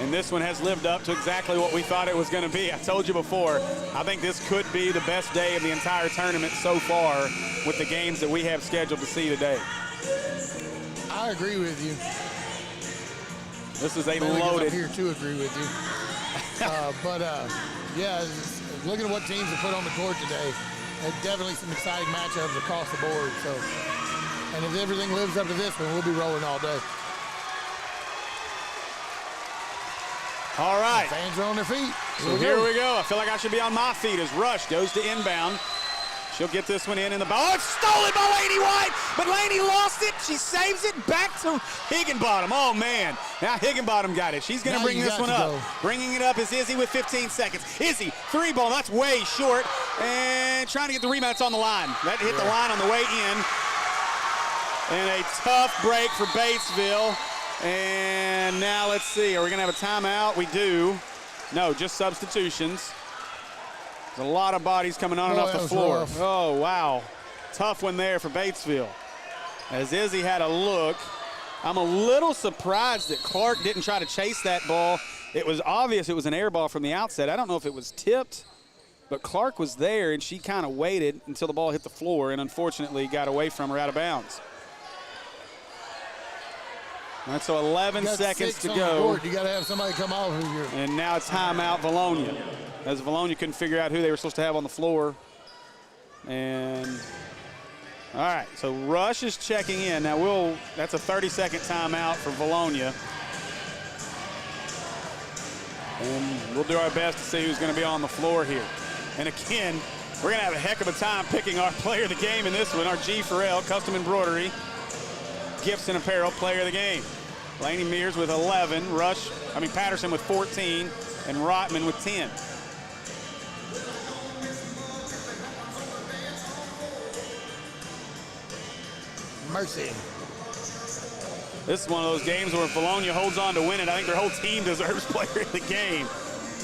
And this one has lived up to exactly what we thought it was going to be. I told you before, I think this could be the best day of the entire tournament so far with the games that we have scheduled to see today. I agree with you. This is a Mainly 'cause loaded. I'm here to agree with you. Yeah, looking at what teams have put on the court today, there's definitely some exciting matchups across the board. So, and if everything lives up to this one, we'll be rolling all day. All right. The fans are on their feet. So here we go. I feel like I should be on my feet as Rush goes to inbound. She'll get this one in the ball. Oh, it's stolen by Laney White, but Laney lost it. She saves it back to Higginbottom. Oh, man. Now Higginbottom got it. She's going to bring this one up. Bringing it up is Izzy with 15 seconds. Izzy, 3 ball. That's way short. And trying to get the rebound. It's on the line. That hit the line on the way in. And a tough break for Batesville. And now let's see. Are we going to have a timeout? We do. No, just substitutions. There's a lot of bodies coming on and off the floor. Rough. Oh, wow. Tough one there for Batesville. As Izzy had a look, I'm a little surprised that Clark didn't try to chase that ball. It was obvious it was an air ball from the outset. I don't know if it was tipped, but Clark was there, and she kind of waited until the ball hit the floor and unfortunately got away from her out of bounds. All right, so 11 seconds to go. You got to have somebody come off who you're. And now it's timeout, Vilonia. As Vilonia couldn't figure out who they were supposed to have on the floor. And, all right, so Rush is checking in. Now that's a 30-second timeout for Vilonia. And we'll do our best to see who's going to be on the floor here. And again, we're going to have a heck of a time picking our player of the game in this one, our G. Farrell, Custom Embroidery, Gifts and Apparel player of the game. Laney Mears with 11, Patterson with 14, and Rotman with 10. Mercy. This is one of those games where if Vilonia holds on to win it, I think their whole team deserves player of the game.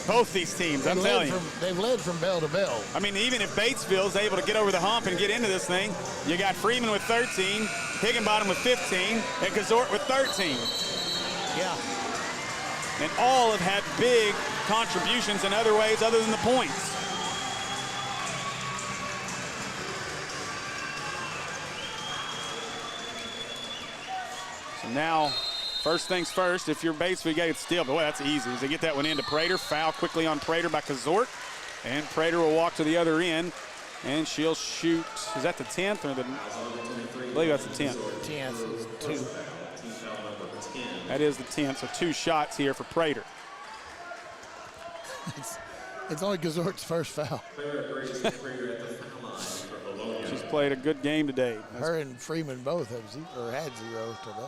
Both these teams, I'm telling you. They've led from bell to bell. I mean, even if Batesville is able to get over the hump and get into this thing, you got Freeman with 13, Higginbottom with 15, and Kazort with 13. Yeah. And all have had big contributions in other ways other than the points. So now, first things first, if you're Batesville, you got to get steal. Boy, that's easy. As they get that one into Prater, foul quickly on Prater by Kazort. And Prater will walk to the other end, and she'll shoot. Is that the 10th or the? I believe that's the 10th. 10th is 2. That is the 10th, so 2 shots here for Prater. It's only Gazort's first foul. She's played a good game today. Her and Freeman both had 0 today.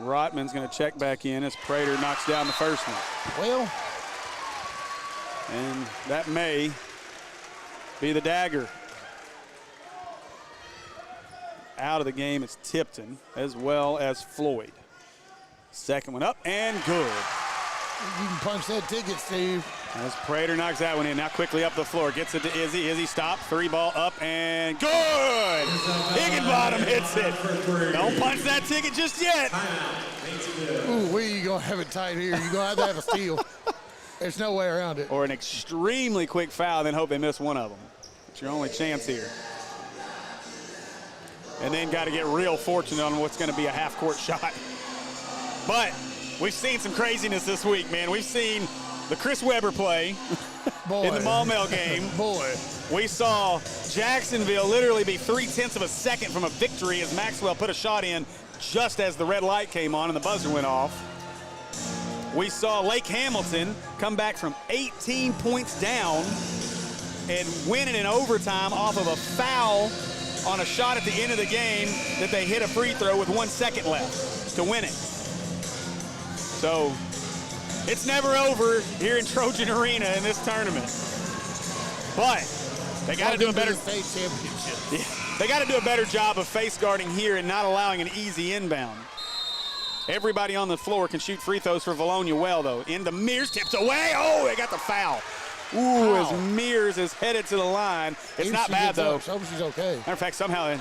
Rotman's going to check back in as Prater knocks down the first one. Well, and that may be the dagger. Out of the game, it's Tipton as well as Floyd. Second one up and good. you can punch that ticket, Steve. As Prater knocks that one in, now quickly up the floor, gets it to Izzy. Izzy stop, 3 ball up and good! Higginbottom hits it. Don't punch that ticket just yet. Ooh, you gonna have it tight here. You're gonna have to have a steal. There's no way around it. Or an extremely quick foul, then hope they miss one of them. It's your only chance here. And then got to get real fortunate on what's going to be a half-court shot. But we've seen some craziness this week, man. We've seen the Chris Webber play in the Maumelle game. Boy. We saw Jacksonville literally be 0.3 of a second from a victory as Maxwell put a shot in just as the red light came on and the buzzer went off. We saw Lake Hamilton come back from 18 points down and win it in overtime off of a foul on a shot at the end of the game that they hit a free throw with 1 second left to win it. So It's never over here in Trojan Arena in this tournament. But they got to do a better state championship. Yeah, they got to do a better job of face guarding here and not allowing an easy inbound. Everybody on the floor can shoot free throws for Vilonia well, though. Into Mears, tips away. Oh, they got the foul. Ooh, as Mears is headed to the line. It's not bad, though. I hope she's okay. Matter of fact, somehow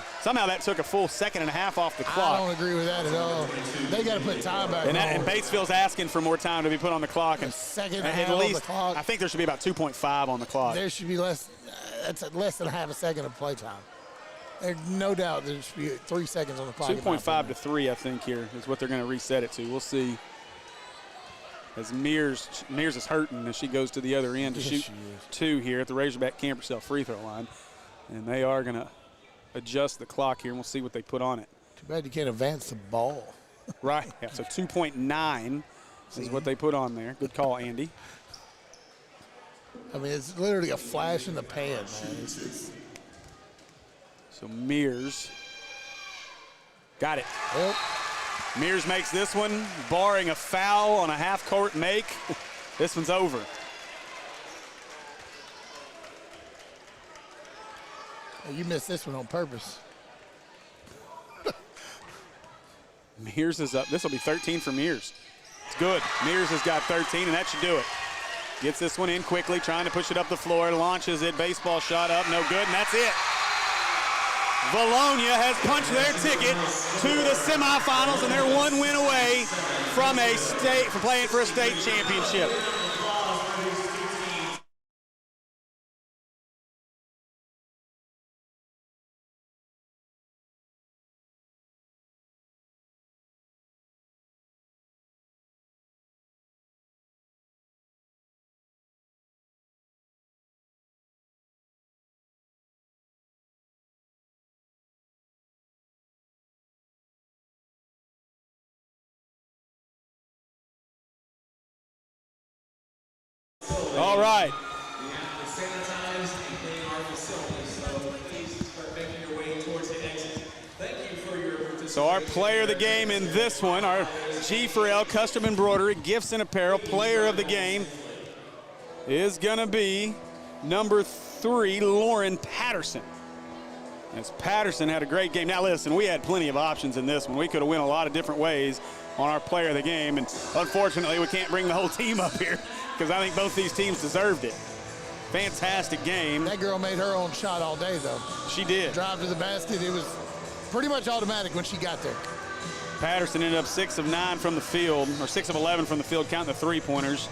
that took a full second and a half off the clock. I don't agree with that at all. They got to put time back on. And Batesville's asking for more time to be put on the clock. A second and a at half least, on the clock. I think there should be about 2.5 on the clock. There should be less. That's less than half a second of play time. There's no doubt there should be 3 seconds on the clock. 2.5 to 3, I think, here is what they're going to reset it to. We'll see. As Mears is hurting as she goes to the other end to shoot 2 here at the Razorback Camp-Yourself free throw line. And they are going to adjust the clock here, and we'll see what they put on it. Too bad you can't advance the ball. Right, yeah, so 2.9 is what they put on there. Good call, Andy. I mean, it's literally a flash in the pan, man. So Mears got it. Yep. Mears makes this one, barring a foul on a half-court make. This one's over. You missed this one on purpose. Mears is up. This will be 13 for Mears. It's good. Mears has got 13, and that should do it. Gets this one in quickly, trying to push it up the floor, launches it, baseball shot up, no good, and that's it. Vilonia has punched their ticket to the semifinals, and they're 1 win away from playing for a state championship. All right. So our player of the game in this one, our G4L Custom Embroidery Gifts and Apparel player of the game is going to be number 3, Lauren Patterson. As Patterson had a great game. Now listen, we had plenty of options in this one. We could have went a lot of different ways on our player of the game, and unfortunately we can't bring the whole team up here because I think both these teams deserved it. Fantastic game. That girl made her own shot all day, though. She did. Drive to the basket, it was pretty much automatic when she got there. Patterson ended up 6 of 9 from the field, or 6 of 11 from the field, counting the three-pointers.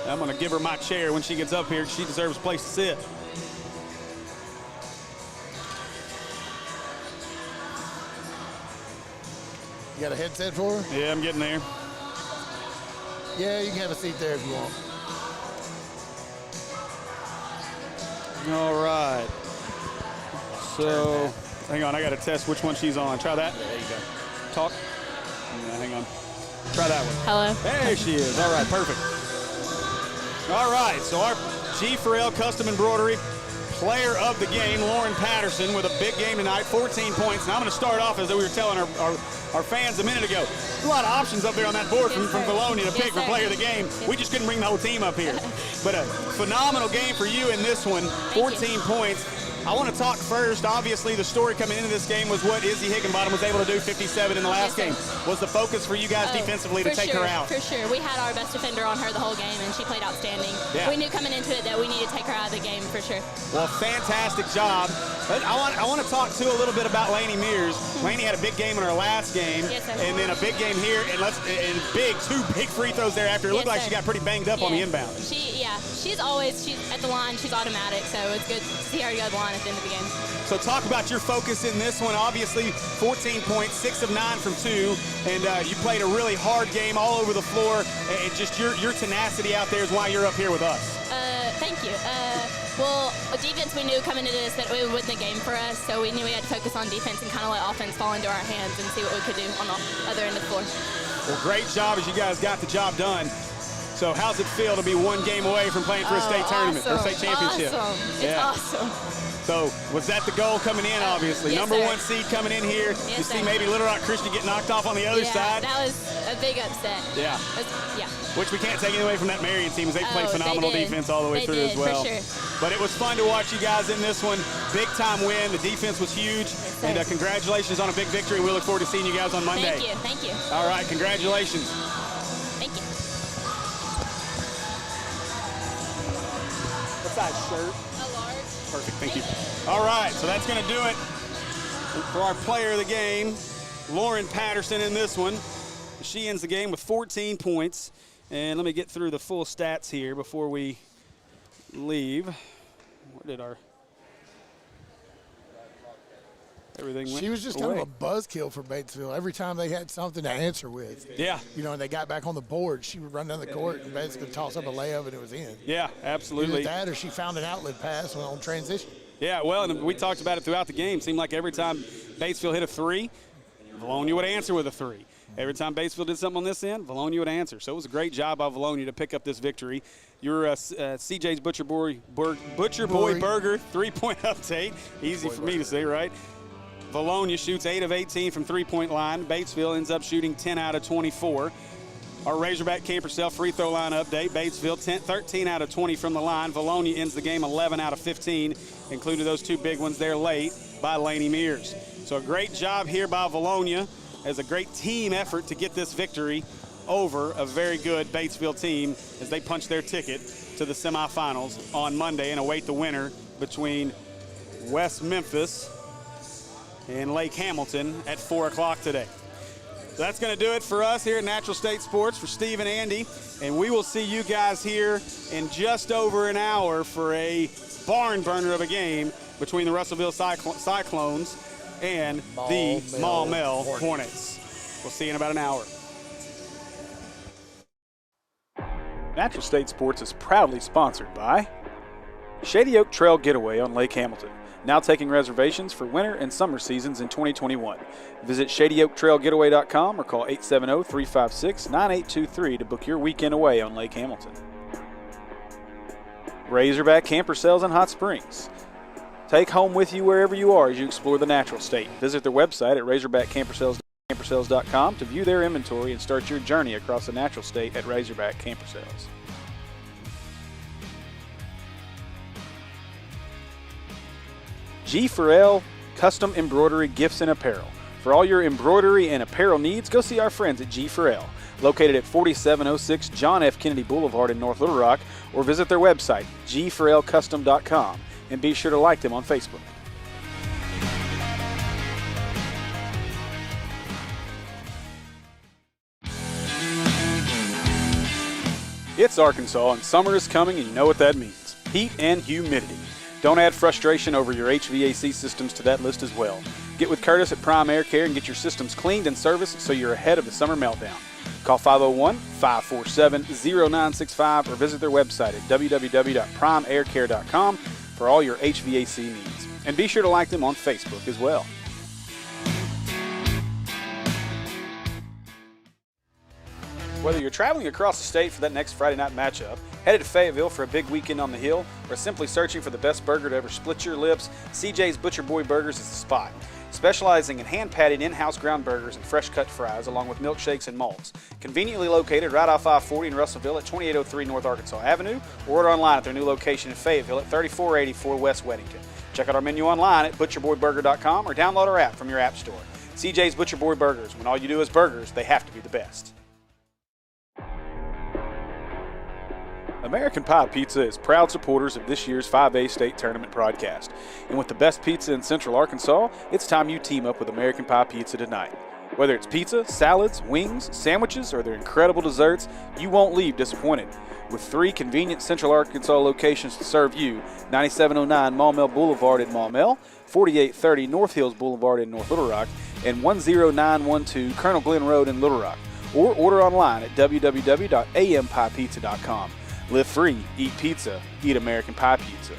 I'm going to give her my chair when she gets up here. She deserves a place to sit. You got a headset for her? Yeah, I'm getting there. Yeah, you can have a seat there if you want. All right. So, hang on, I got to test which one she's on. Try that. There you go. Talk. Yeah, hang on. Try that one. Hello. There she is. All right, perfect. All right, so our G4L Custom Embroidery player of the game, Lauren Patterson, with a big game tonight, 14 points. Now I'm going to start off as we were telling our fans a minute ago. A lot of options up there on that board from Vilonia to pick for player of the game. We just couldn't bring the whole team up here. But a phenomenal game for you in this one, 14 points. I want to talk first. Obviously, the story coming into this game was what Izzy Higginbottom was able to do, 57 in the last game. Was the focus for you guys defensively to take her out? For sure. We had our best defender on her the whole game, and she played outstanding. Yeah. We knew coming into it that we needed to take her out of the game for sure. Well, fantastic job. But I want to talk, too, a little bit about Lainey Mears. Lainey had a big game in her last game, and then a big game here, and two big free throws there after. It looked like she got pretty banged up on the inbound. She's at the line. She's automatic, so it's good to see her go to the line at the end of the game. So talk about your focus in this one. Obviously, 14 points, 6 of 9 from 2, and you played a really hard game all over the floor, and just your tenacity out there is why you're up here with us. Thank you. Well, defense, we knew coming into this that it would win the game for us, so we knew we had to focus on defense and kind of let offense fall into our hands and see what we could do on the other end of the floor. Well, great job as you guys got the job done. So how's it feel to be 1 game away from playing for a state tournament or state championship? Awesome. It's awesome. So was that the goal coming in, obviously? Yes, Number sir. 1 seed coming in here. Yes, you see sir. maybe Little Rock Christian get knocked off on the other side. Yeah, that was a big upset. Yeah. Yeah. which we can't take anything away from that Marion team, as they played phenomenal defense all the way They through did, as well. for sure. But it was fun to watch you guys in this one. Big time win. The defense was huge. And congratulations on a big victory. We look forward to seeing you guys on Monday. Thank you. All right, congratulations. Thank you. What size shirt? A large. Perfect, thank you. All right, so that's going to do it for our player of the game, Lauren Patterson, in this one. She ends the game with 14 points. And let me get through the full stats here before we leave. Where did our everything went? She was just kind of a buzzkill for Batesville. Every time they had something to answer with. Yeah. You know, and they got back on the board, she would run down the court and basically toss up a layup and it was in. Yeah, absolutely. Either that or she found an outlet pass on transition. Yeah, well, and we talked about it throughout the game. Seemed like every time Batesville hit a three, Vilonia would answer with a three. Every time Batesville did something on this end, Vilonia would answer. So it was a great job by Vilonia to pick up this victory. Your CJ's Butcher Boy Burger 3-point update. Easy for me to say, right? Vilonia shoots 8 of 18 from three-point line. Batesville ends up shooting 10 out of 24. Our Razorback Camper Cell free throw line update. Batesville 13 out of 20 from the line. Vilonia ends the game 11 out of 15, including those two big ones there late by Laney Mears. So a great job here by Vilonia as a great team effort to get this victory over a very good Batesville team as they punch their ticket to the semifinals on Monday and await the winner between West Memphis and Lake Hamilton at 4 o'clock today. So that's going to do it for us here at Natural State Sports. For Steve and Andy, and we will see you guys here in just over an hour for a barn burner of a game between the Russellville Cyclones and the Maumelle Hornets. We'll see you in about an hour. Natural State Sports is proudly sponsored by Shady Oak Trail Getaway on Lake Hamilton, now taking reservations for winter and summer seasons in 2021. Visit ShadyOakTrailGetaway.com or call 870-356-9823 to book your weekend away on Lake Hamilton. Razorback Camper Sales in Hot Springs. Take home with you wherever you are as you explore the natural state. Visit their website at RazorbackCampersales.com to view their inventory and start your journey across the natural state at Razorback Camper Sales. G4L Custom Embroidery Gifts and Apparel. For all your embroidery and apparel needs, go see our friends at G4L, located at 4706 John F. Kennedy Boulevard in North Little Rock, or visit their website, G4LCustom.com, and be sure to like them on Facebook. It's Arkansas, and summer is coming, and you know what that means. Heat and humidity. Don't add frustration over your HVAC systems to that list as well. Get with Curtis at Prime Air Care and get your systems cleaned and serviced so you're ahead of the summer meltdown. Call 501-547-0965 or visit their website at www.primeaircare.com for all your HVAC needs. And be sure to like them on Facebook as well. Whether you're traveling across the state for that next Friday night matchup, headed to Fayetteville for a big weekend on the hill, or simply searching for the best burger to ever split your lips, CJ's Butcher Boy Burgers is the spot. Specializing in hand-patted in-house ground burgers and fresh-cut fries, along with milkshakes and malts. Conveniently located right off I-40 in Russellville at 2803 North Arkansas Avenue, or order online at their new location in Fayetteville at 3484 West Weddington. Check out our menu online at butcherboyburger.com or download our app from your app store. CJ's Butcher Boy Burgers. When all you do is burgers, they have to be the best. American Pie Pizza is proud supporters of this year's 5A State Tournament broadcast. And with the best pizza in Central Arkansas, it's time you team up with American Pie Pizza tonight. Whether it's pizza, salads, wings, sandwiches, or their incredible desserts, you won't leave disappointed. With 3 convenient Central Arkansas locations to serve you, 9709 Maumelle Boulevard in Maumelle, 4830 North Hills Boulevard in North Little Rock, and 10912 Colonel Glenn Road in Little Rock. Or order online at www.ampiepizza.com. Live free, eat pizza, eat American Pie Pizza.